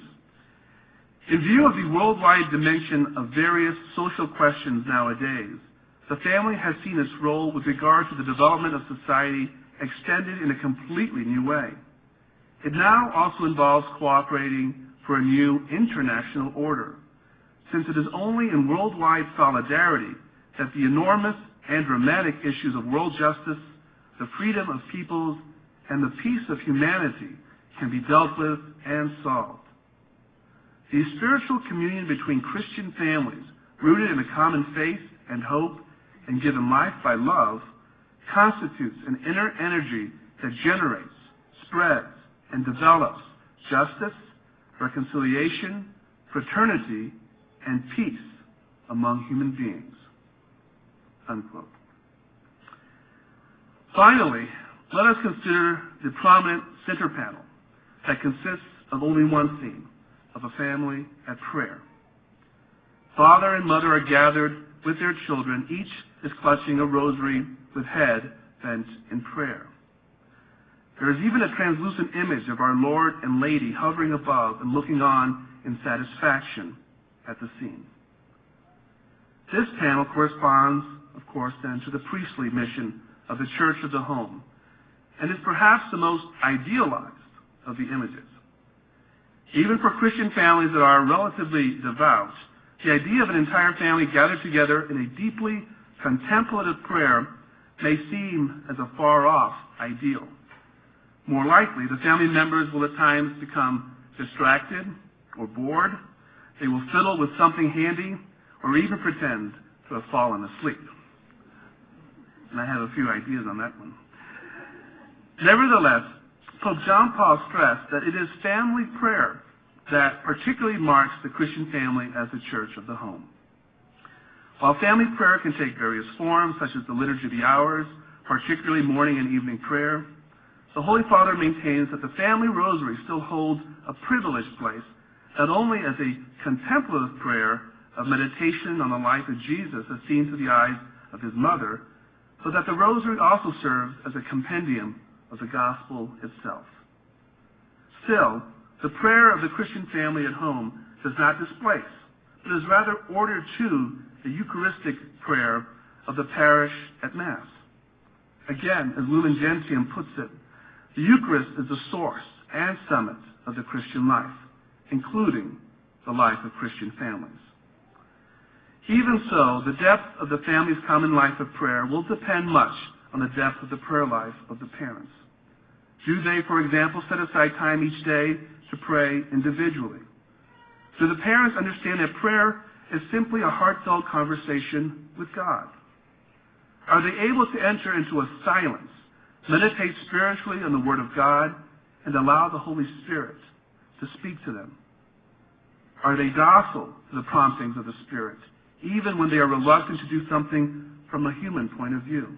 "In view of the worldwide dimension of various social questions nowadays, the family has seen its role with regard to the development of society extended in a completely new way. It now also involves cooperating for a new international order, since it is only in worldwide solidarity that the enormous and dramatic issues of world justice, the freedom of peoples, and the peace of humanity can be dealt with and solved. The spiritual communion between Christian families, rooted in a common faith and hope and given life by love, constitutes an inner energy that generates, spreads, and develops justice, reconciliation, fraternity, and peace among human beings." Unquote. Finally, let us consider the prominent center panel that consists of only one theme, of a family at prayer. Father and mother are gathered with their children. Each is clutching a rosary with head bent in prayer. There is even a translucent image of our Lord and Lady hovering above and looking on in satisfaction at the scene. This panel corresponds, of course, then, to the priestly mission of the Church of the Home, and is perhaps the most idealized of the images. Even for Christian families that are relatively devout, the idea of an entire family gathered together in a deeply contemplative prayer may seem as a far-off ideal. More likely, the family members will at times become distracted or bored. They will fiddle with something handy or even pretend to have fallen asleep. And I have a few ideas on that one. Nevertheless, Pope John Paul stressed that it is family prayer that particularly marks the Christian family as the church of the home. While family prayer can take various forms, such as the Liturgy of the Hours, particularly morning and evening prayer, the Holy Father maintains that the family rosary still holds a privileged place, not only as a contemplative prayer of meditation on the life of Jesus as seen through the eyes of his mother, but that the rosary also serves as a compendium of the gospel itself. Still, the prayer of the Christian family at home does not displace, but is rather ordered to the Eucharistic prayer of the parish at Mass. Again, as Lumen Gentium puts it, the Eucharist is the source and summit of the Christian life, including the life of Christian families. Even so, the depth of the family's common life of prayer will depend much on the depth of the prayer life of the parents. Do they, for example, set aside time each day to pray individually? Do the parents understand that prayer is simply a heartfelt conversation with God? Are they able to enter into a silence, meditate spiritually on the Word of God, and allow the Holy Spirit to speak to them? Are they docile to the promptings of the Spirit, even when they are reluctant to do something from a human point of view?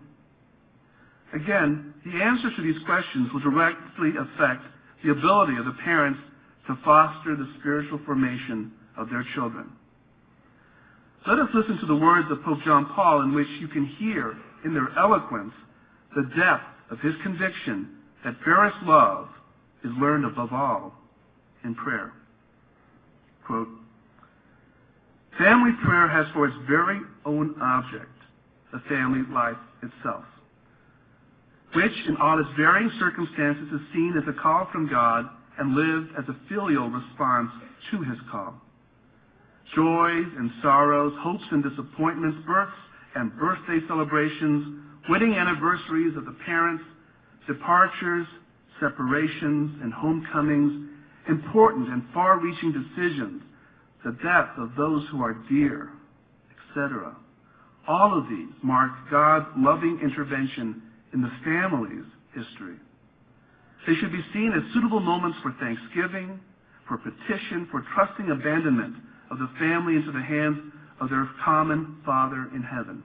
Again, the answers to these questions will directly affect the ability of the parents to foster the spiritual formation of their children. Let us listen to the words of Pope John Paul, in which you can hear in their eloquence the depth of his conviction that fairest love is learned above all in prayer. Quote, "Family prayer has for its very own object the family life itself, which in all its varying circumstances is seen as a call from God and lived as a filial response to his call. Joys and sorrows, hopes and disappointments, births and birthday celebrations, wedding anniversaries of the parents, departures, separations, and homecomings, important and far-reaching decisions, the death of those who are dear, etc. All of these mark God's loving intervention in the family's history. They should be seen as suitable moments for thanksgiving, for petition, for trusting abandonment of the family into the hands of their common Father in heaven.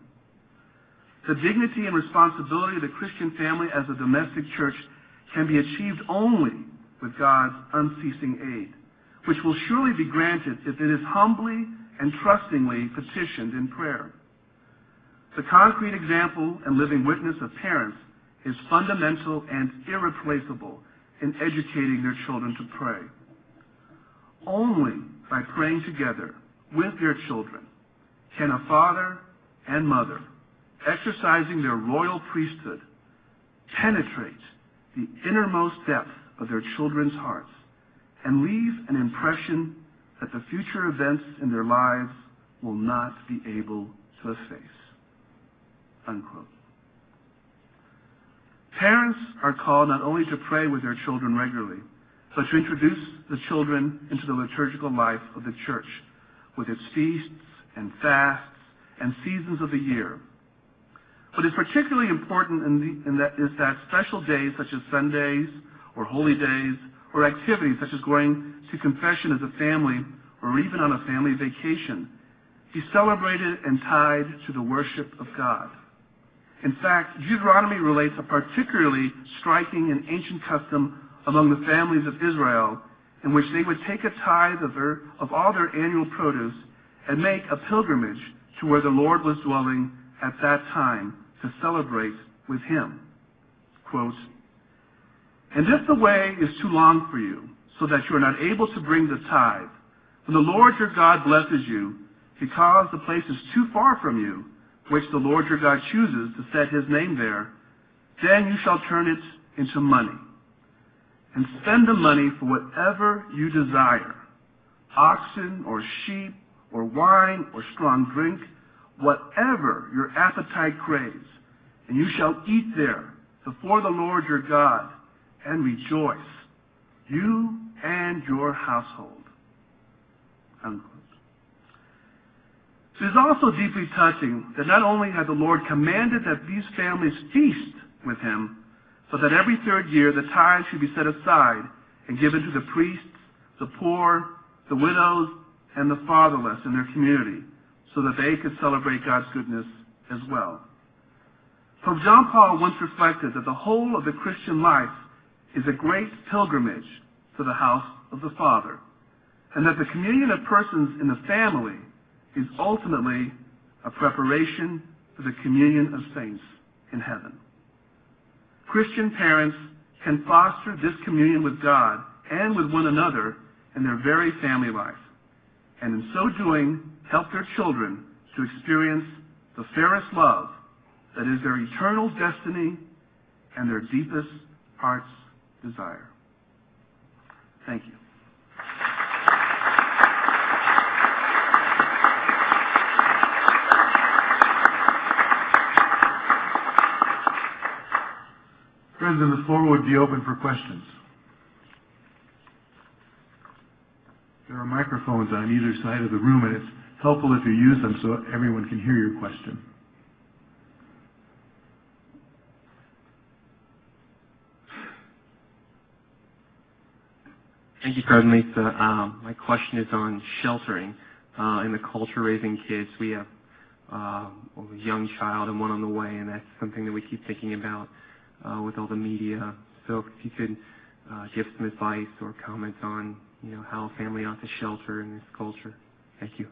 The dignity and responsibility of the Christian family as a domestic church can be achieved only with God's unceasing aid, which will surely be granted if it is humbly and trustingly petitioned in prayer. The concrete example and living witness of parents is fundamental and irreplaceable in educating their children to pray. Only by praying together with their children can a father and mother, exercising their royal priesthood, penetrate the innermost depth of their children's hearts and leave an impression that the future events in their lives will not be able to efface." Unquote. Parents are called not only to pray with their children regularly, but to introduce the children into the liturgical life of the church, with its feasts and fasts and seasons of the year. What is particularly important is that special days such as Sundays or holy days, or activities such as going to confession as a family or even on a family vacation, be celebrated and tied to the worship of God. In fact, Deuteronomy relates a particularly striking and ancient custom among the families of Israel, in which they would take a tithe of all their annual produce and make a pilgrimage to where the Lord was dwelling at that time to celebrate with him. Quote, "And if the way is too long for you, so that you are not able to bring the tithe, when the Lord your God blesses you, because the place is too far from you, which the Lord your God chooses to set his name there, then you shall turn it into money, and spend the money for whatever you desire, oxen or sheep or wine or strong drink, whatever your appetite craves, and you shall eat there before the Lord your God, and rejoice, you and your household." Unquote. It is also deeply touching that not only had the Lord commanded that these families feast with him, but that every third year the tithe should be set aside and given to the priests, the poor, the widows, and the fatherless in their community, so that they could celebrate God's goodness as well. Pope John Paul once reflected that the whole of the Christian life is a great pilgrimage to the house of the Father, and that the communion of persons in the family is ultimately a preparation for the communion of saints in heaven. Christian parents can foster this communion with God and with one another in their very family life, and in so doing, help their children to experience the fairest love that is their eternal destiny and their deepest heart's desire. Thank you. Friends, and the floor would be open for questions. There are microphones on either side of the room, and it's helpful if you use them so everyone can hear your question. Thank you, Fred and Lisa. My question is on sheltering in the culture raising kids. We have a young child and one on the way, and that's something that we keep thinking about with all the media. So if you could give some advice or comments on, how a family ought to shelter in this culture. Thank you.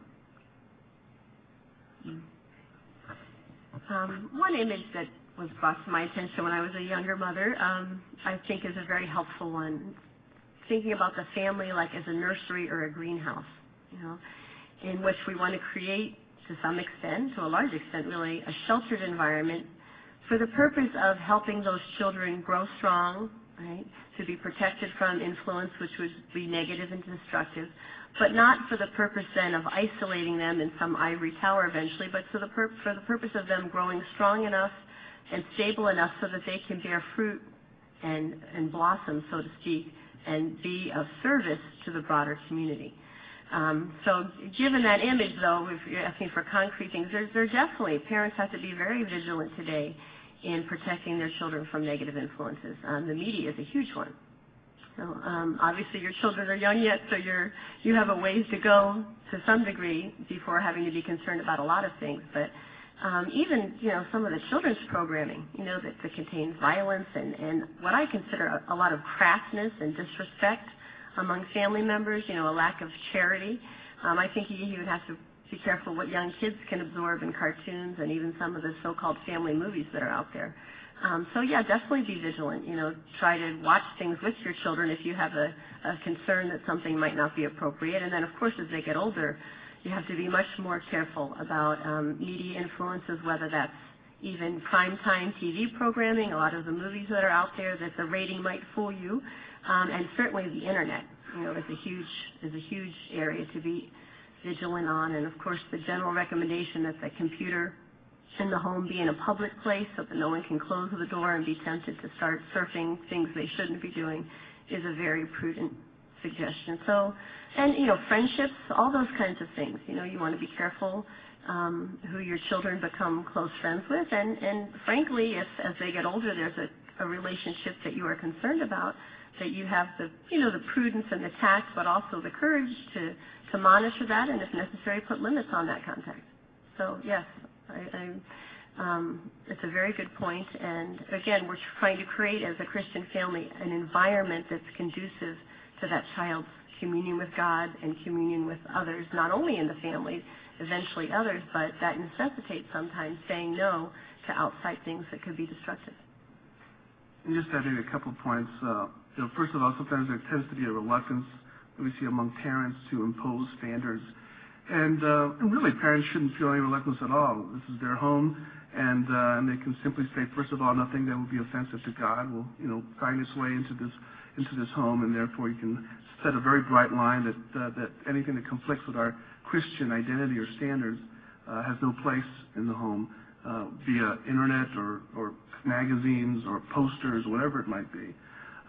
One image that was brought to my attention when I was a younger mother, I think is a very helpful one. Thinking about the family like as a nursery or a greenhouse, in which we want to create, to some extent, to a large extent really, a sheltered environment for the purpose of helping those children grow strong, right, to be protected from influence which would be negative and destructive, but not for the purpose then of isolating them in some ivory tower eventually, but for the purpose of them growing strong enough and stable enough so that they can bear fruit and blossom, so to speak, and be of service to the broader community. So given that image, though, if you're asking for concrete things, there definitely, parents have to be very vigilant today in protecting their children from negative influences. The media is a huge one. So obviously your children are young yet, so you have a ways to go to some degree before having to be concerned about a lot of things. But even some of the children's programming, that contains violence and what I consider a lot of crassness and disrespect among family members, a lack of charity. I think you would have to be careful what young kids can absorb in cartoons and even some of the so-called family movies that are out there. So yeah, definitely be vigilant. Try to watch things with your children if you have a concern that something might not be appropriate. And then, of course, as they get older, you have to be much more careful about media influences, whether that's even primetime TV programming, a lot of the movies that are out there that the rating might fool you, and certainly the internet, is a huge area to be vigilant on. And of course, the general recommendation that the computer in the home be in a public place so that no one can close the door and be tempted to start surfing things they shouldn't be doing is a very prudent suggestion. So, and friendships, all those kinds of things. You want to be careful who your children become close friends with, and frankly, if as they get older, there's a relationship that you are concerned about, that you have the the prudence and the tact, but also the courage to monitor that, and if necessary, put limits on that contact. So yes, it's a very good point, and again, we're trying to create as a Christian family an environment that's conducive to that child's communion with God and communion with others, not only in the family, eventually others, but that necessitates sometimes saying no to outside things that could be destructive. And just adding a couple of points. First of all, sometimes there tends to be a reluctance that we see among parents to impose standards. And really, parents shouldn't feel any reluctance at all. This is their home, and they can simply say, first of all, nothing that will be offensive to God will, find its way into this home, and therefore you can set a very bright line that anything that conflicts with our Christian identity or standards has no place in the home, via internet or magazines or posters, whatever it might be.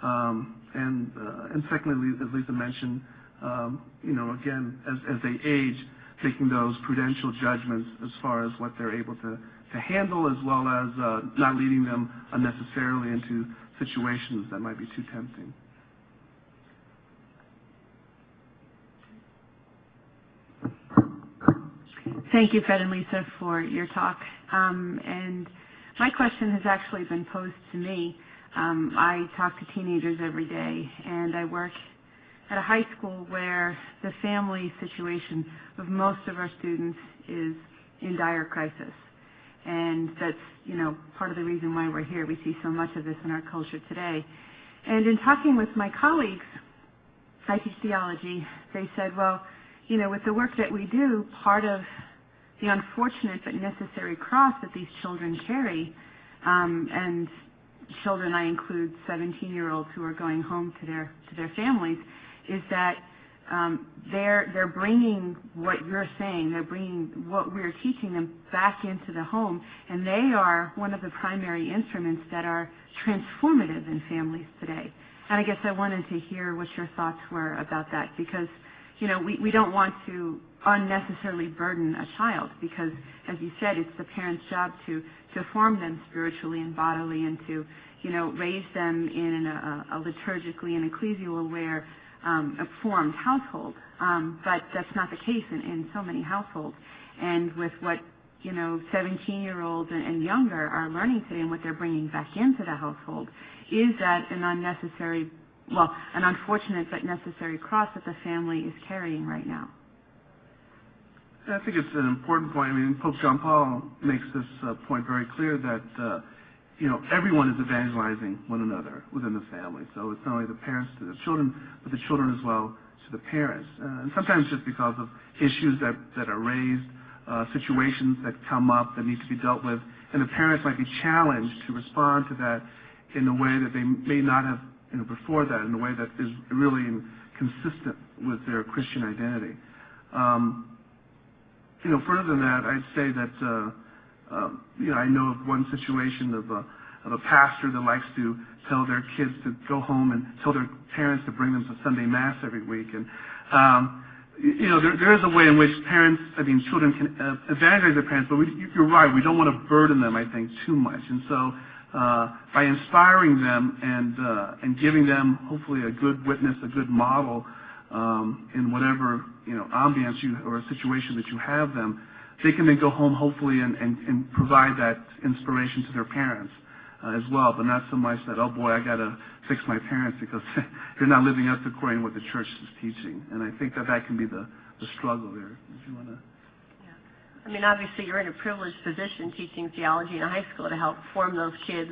And secondly, as Lisa mentioned, again, as they age, making those prudential judgments as far as what they're able to handle, as well as not leading them unnecessarily into situations that might be too tempting. Thank you, Fred and Lisa, for your talk. And my question has actually been posed to me. I talk to teenagers every day, and I work at a high school where the family situation of most of our students is in dire crisis. And that's, part of the reason why we're here. We see so much of this in our culture today. And in talking with my colleagues, I teach theology. They said, well, you know, with the work that we do, part of the unfortunate but necessary cross that these children carry, and children, I include 17-year-olds who are going home to their families, is that they're bringing what you're saying, they're bringing what we're teaching them back into the home, and they are one of the primary instruments that are transformative in families today. And I guess I wanted to hear what your thoughts were about that, because, you know, we don't want to unnecessarily burden a child, because, as you said, it's the parent's job to form them spiritually and bodily, and to, you know, raise them in a liturgically and ecclesial way, a formed household. But that's not the case in so many households. And with what, you know, 17-year-olds and younger are learning today and what they're bringing back into the household, is that an unfortunate but necessary cross that the family is carrying right now. I think it's an important point. I mean, Pope John Paul makes this point very clear that, you know, everyone is evangelizing one another within the family. So it's not only the parents to the children, but the children as well to the parents. And sometimes just because of issues that are raised, situations that come up that need to be dealt with, and the parents might be challenged to respond to that in a way that they may not have, you know, before that, in a way that is really consistent with their Christian identity. You know, further than that, I'd say that, you know, I know of one situation of a pastor that likes to tell their kids to go home and tell their parents to bring them to Sunday Mass every week. And, you know, there is a way in which children can evangelize their parents, but you're right, we don't want to burden them, I think, too much. And so by inspiring them and giving them, hopefully, a good witness, a good model in whatever, you know, ambiance or a situation that you have them, they can then go home, hopefully, and provide that inspiration to their parents as well, but not so much that, oh boy, I got to fix my parents because they're not living up to according to what the church is teaching. And I think that can be the struggle there. If you want to. I mean, obviously, you're in a privileged position teaching theology in a high school to help form those kids,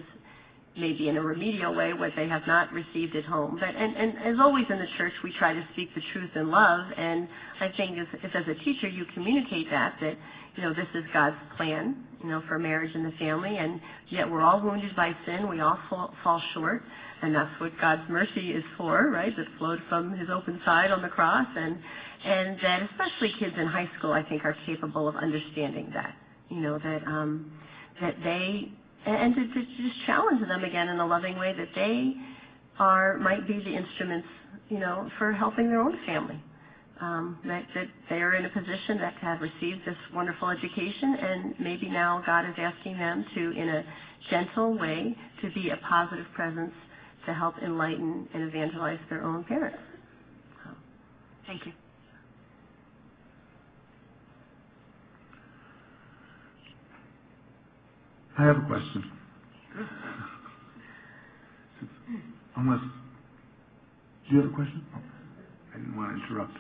maybe in a remedial way, what they have not received at home. But and as always in the church, we try to speak the truth in love. And I think as a teacher, you communicate that you know, this is God's plan, you know, for marriage and the family. And yet we're all wounded by sin. We all fall short. And that's what God's mercy is for, right? That flowed from His open side on the cross. And that especially kids in high school, I think, are capable of understanding that, you know, that they, and to just challenge them again in a loving way, that they might be the instruments, you know, for helping their own family. That they are in a position that have received this wonderful education, and maybe now God is asking them to, in a gentle way, to be a positive presence to help enlighten and evangelize their own parents. Thank you. I have a question. Unless, do you have a question? Oh, I didn't want to interrupt.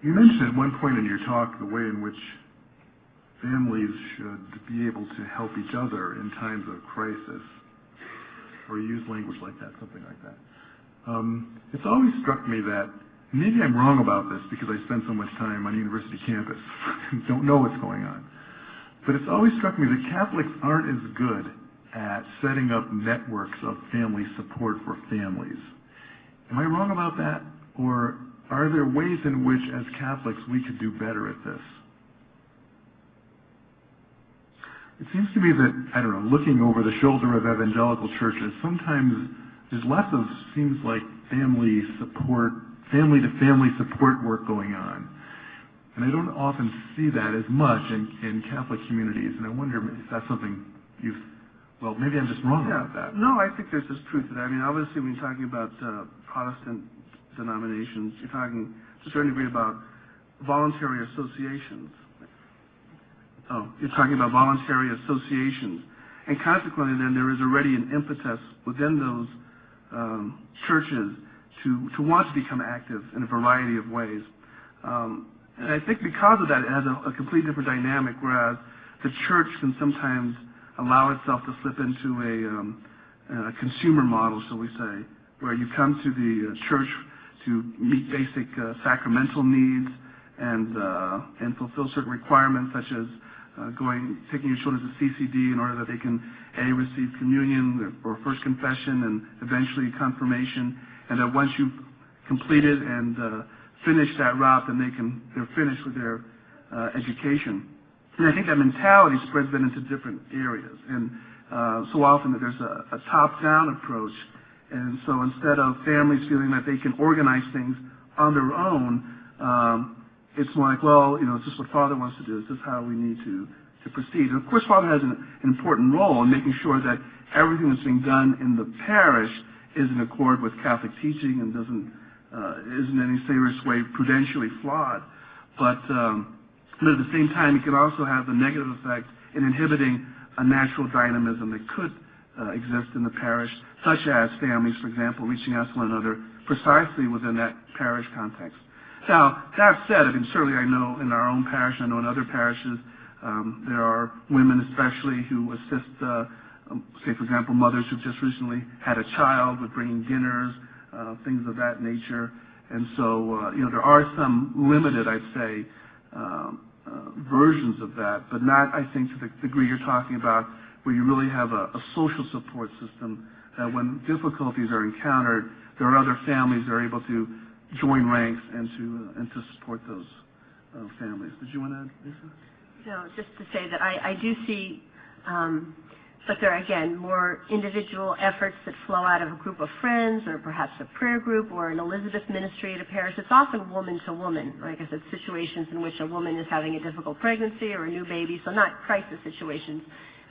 You mentioned at one point in your talk the way in which families should be able to help each other in times of crisis, or use language like that, something like that. It's always struck me that, maybe I'm wrong about this because I spend so much time on university campus and don't know what's going on, but it's always struck me that Catholics aren't as good at setting up networks of family support for families. Am I wrong about that? Or are there ways in which, as Catholics, we could do better at this? It seems to me that, I don't know, looking over the shoulder of evangelical churches, sometimes there's less of, seems like, family to family support work going on. And I don't often see that as much in Catholic communities, and I wonder if that's something well, maybe I'm just wrong about that. No, I think there's just truth to that. I mean, obviously, when you're talking about Protestant denominations, you're talking to a certain degree about voluntary associations. You're talking about voluntary associations. And consequently, then, there is already an impetus within those churches to want to become active in a variety of ways. And I think because of that, it has a completely different dynamic, whereas the church can sometimes allow itself to slip into a consumer model, shall we say, where you come to the church to meet basic sacramental needs and fulfill certain requirements such as taking your children to CCD in order that they can receive communion or first confession and eventually confirmation, and that once you've completed and finished that route, then they're finished with their education. And I think that mentality spreads then into different areas, and so often that there's a top-down approach, and so instead of families feeling that they can organize things on their own, it's more like, well, it's just what Father wants to do. It's just how we need to proceed. And of course, Father has an important role in making sure that everything that's being done in the parish is in accord with Catholic teaching and isn't in any serious way prudentially flawed. But at the same time, it can also have the negative effect in inhibiting a natural dynamism that could exist in the parish, such as families, for example, reaching out to one another precisely within that parish context. Now, that said, certainly I know in our own parish, I know in other parishes, there are women especially who assist, say, for example, mothers who've just recently had a child with bringing dinners, things of that nature. And so, there are some limited, I'd say, versions of that, but not, I think, to the degree you're talking about, where you really have a social support system that when difficulties are encountered, there are other families that are able to join ranks and to support those families. Did you want to add, Lisa? No, just to say that I do see, but there are, again, more individual efforts that flow out of a group of friends or perhaps a prayer group or an Elizabeth ministry at a parish. It's often woman to woman, like I said, situations in which a woman is having a difficult pregnancy or a new baby, so not crisis situations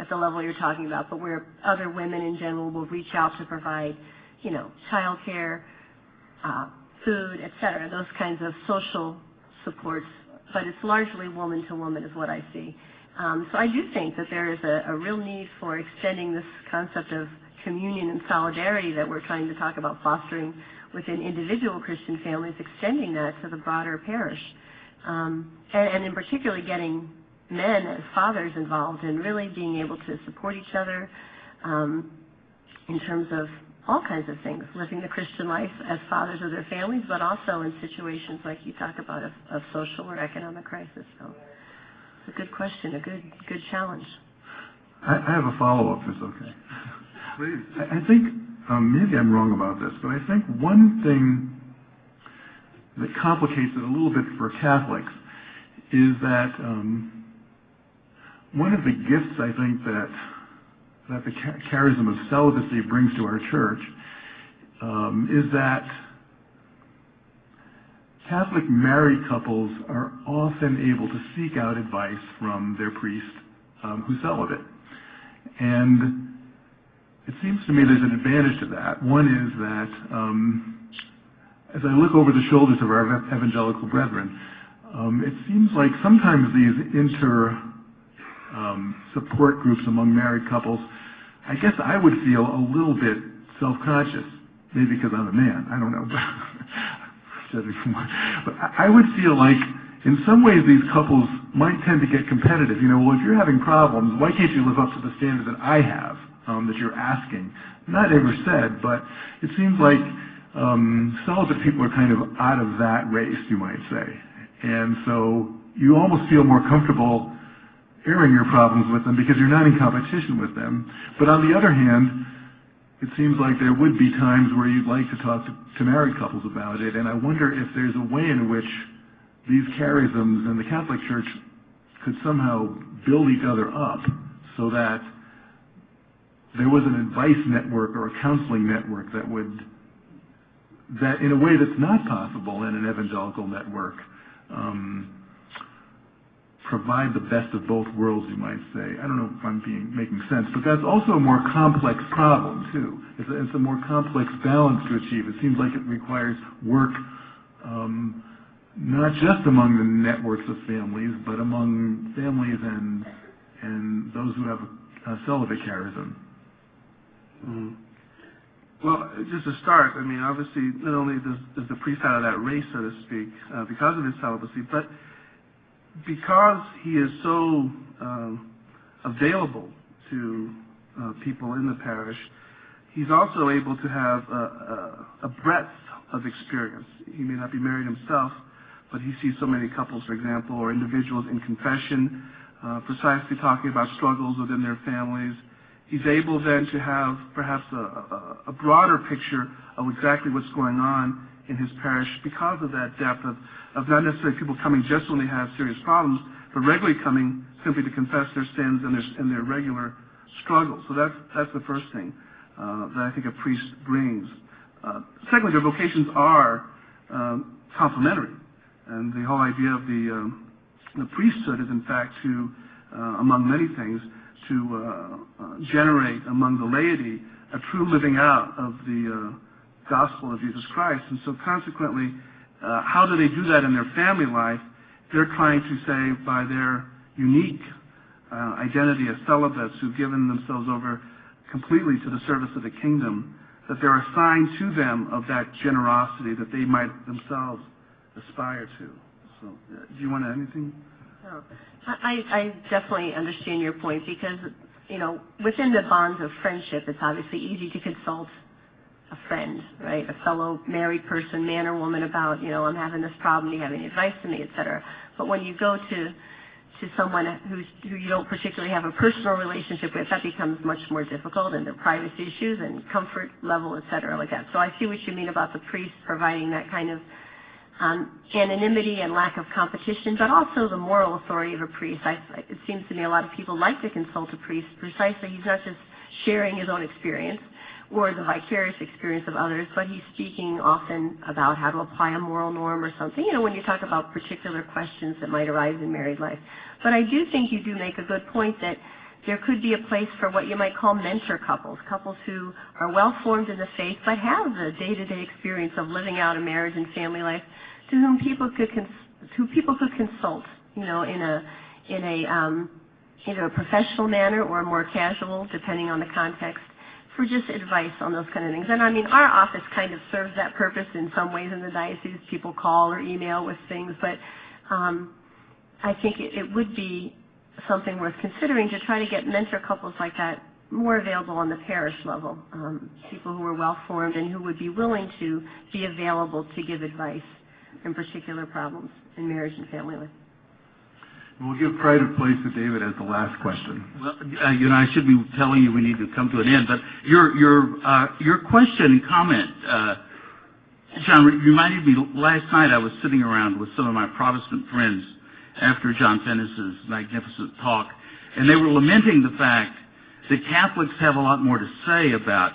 at the level you're talking about, but where other women in general will reach out to provide, child care, food, etc., those kinds of social supports, but it's largely woman to woman is what I see. So I do think that there is a real need for extending this concept of communion and solidarity that we're trying to talk about fostering within individual Christian families, extending that to the broader parish. And in particular getting men as fathers involved and really being able to support each other in terms of all kinds of things, living the Christian life as fathers of their families, but also in situations like you talk about of social or economic crisis. So it's a good question, a good challenge. I have a follow-up, if it's okay. Please. I think, maybe I'm wrong about this, but I think one thing that complicates it a little bit for Catholics is that one of the gifts I think that the charism of celibacy brings to our church is that Catholic married couples are often able to seek out advice from their priest who's celibate. And it seems to me there's an advantage to that. One is that as I look over the shoulders of our evangelical brethren, it seems like sometimes these support groups among married couples, I guess I would feel a little bit self-conscious, maybe because I'm a man, I don't know. But I would feel like in some ways these couples might tend to get competitive. Well, if you're having problems, why can't you live up to the standard that I have, that you're asking? Not ever said, but it seems like celibate people are kind of out of that race, you might say. And so you almost feel more comfortable airing your problems with them because you're not in competition with them. But on the other hand, it seems like there would be times where you'd like to talk to married couples about it, and I wonder if there's a way in which these charisms in the Catholic Church could somehow build each other up so that there was an advice network or a counseling network that in a way that's not possible in an evangelical network, provide the best of both worlds, you might say. I don't know if I'm making sense, but that's also a more complex problem, too. It's a more complex balance to achieve. It seems like it requires work not just among the networks of families, but among families and those who have a celibate charism. Mm-hmm. Well, just to start, obviously, not only does the priest out of that race, so to speak, because of his celibacy, but because he is so available to people in the parish, he's also able to have a breadth of experience. He may not be married himself, but he sees so many couples, for example, or individuals in confession, precisely talking about struggles within their families. He's able then to have perhaps a broader picture of exactly what's going on in his parish because of that depth of not necessarily people coming just when they have serious problems, but regularly coming simply to confess their sins and their regular struggles. So that's the first thing that I think a priest brings. Secondly, their vocations are complementary, and the whole idea of the priesthood is in fact to, among many things, to generate among the laity a true living out of the gospel of Jesus Christ. And so consequently, how do they do that in their family life? They're trying to say by their unique identity as celibates who've given themselves over completely to the service of the kingdom, that they're assigned to them of that generosity that they might themselves aspire to. So, do you want to add anything? No. I definitely understand your point because, within the bonds of friendship, it's obviously easy to consult a friend, right? A fellow married person, man or woman, about, I'm having this problem, do you have any advice to me, etc. But when you go to someone who you don't particularly have a personal relationship with, that becomes much more difficult, and their privacy issues and comfort level, etc., like that. So I see what you mean about the priest providing that kind of anonymity and lack of competition, but also the moral authority of a priest. It seems to me a lot of people like to consult a priest. Precisely, he's not just sharing his own experience or the vicarious experience of others, but he's speaking often about how to apply a moral norm or something, when you talk about particular questions that might arise in married life. But I do think you do make a good point that there could be a place for what you might call mentor couples, couples who are well-formed in the faith but have the day-to-day experience of living out a marriage and family life, to whom people could consult, in either a professional manner or a more casual, depending on the context, for just advice on those kind of things. And I mean, our office kind of serves that purpose in some ways in the diocese. People call or email with things, but I think it would be something worth considering to try to get mentor couples like that more available on the parish level, people who are well-formed and who would be willing to be available to give advice in particular problems in marriage and family life. We'll give pride of place to David as the last question. Well, I should be telling you we need to come to an end, but your question and comment, John, reminded me. Last night I was sitting around with some of my Protestant friends after John Pennis's magnificent talk, and they were lamenting the fact that Catholics have a lot more to say about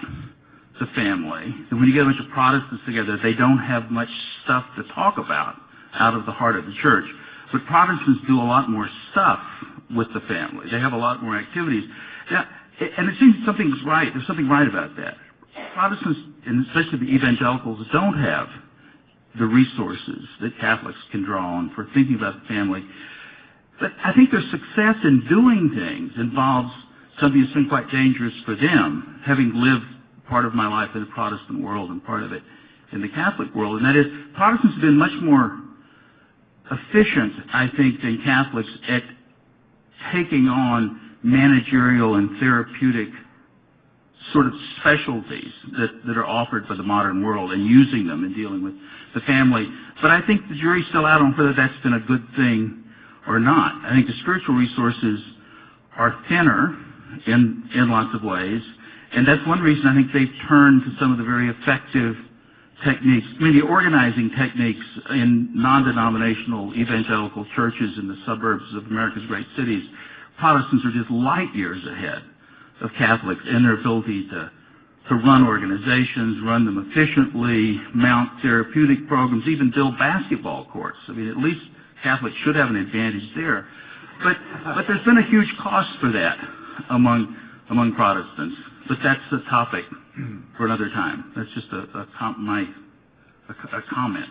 the family. And when you get a bunch of Protestants together, they don't have much stuff to talk about out of the heart of the church. But Protestants do a lot more stuff with the family. They have a lot more activities. Now, and it seems something's right. There's something right about that. Protestants, and especially the evangelicals, don't have the resources that Catholics can draw on for thinking about the family. But I think their success in doing things involves something that's been quite dangerous for them, having lived part of my life in the Protestant world and part of it in the Catholic world, and that is Protestants have been much more efficient, I think, than Catholics at taking on managerial and therapeutic sort of specialties that are offered by the modern world and using them in dealing with the family. But I think the jury's still out on whether that's been a good thing or not. I think the spiritual resources are thinner in lots of ways, and that's one reason I think they've turned to some of the very effective techniques, the organizing techniques in non-denominational evangelical churches in the suburbs of America's great cities. Protestants are just light years ahead of Catholics in their ability to run organizations, run them efficiently, mount therapeutic programs, even build basketball courts. I mean, at least Catholics should have an advantage there. But there's been a huge cost for that among Protestants. But that's a topic for another time. That's just a comment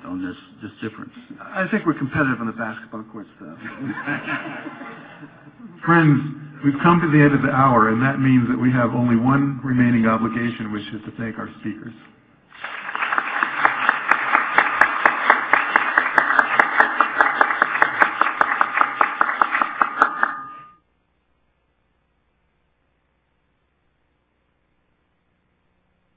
on this difference. I think we're competitive on the basketball courts, though. Friends, we've come to the end of the hour, and that means that we have only one remaining obligation, which is to thank our speakers.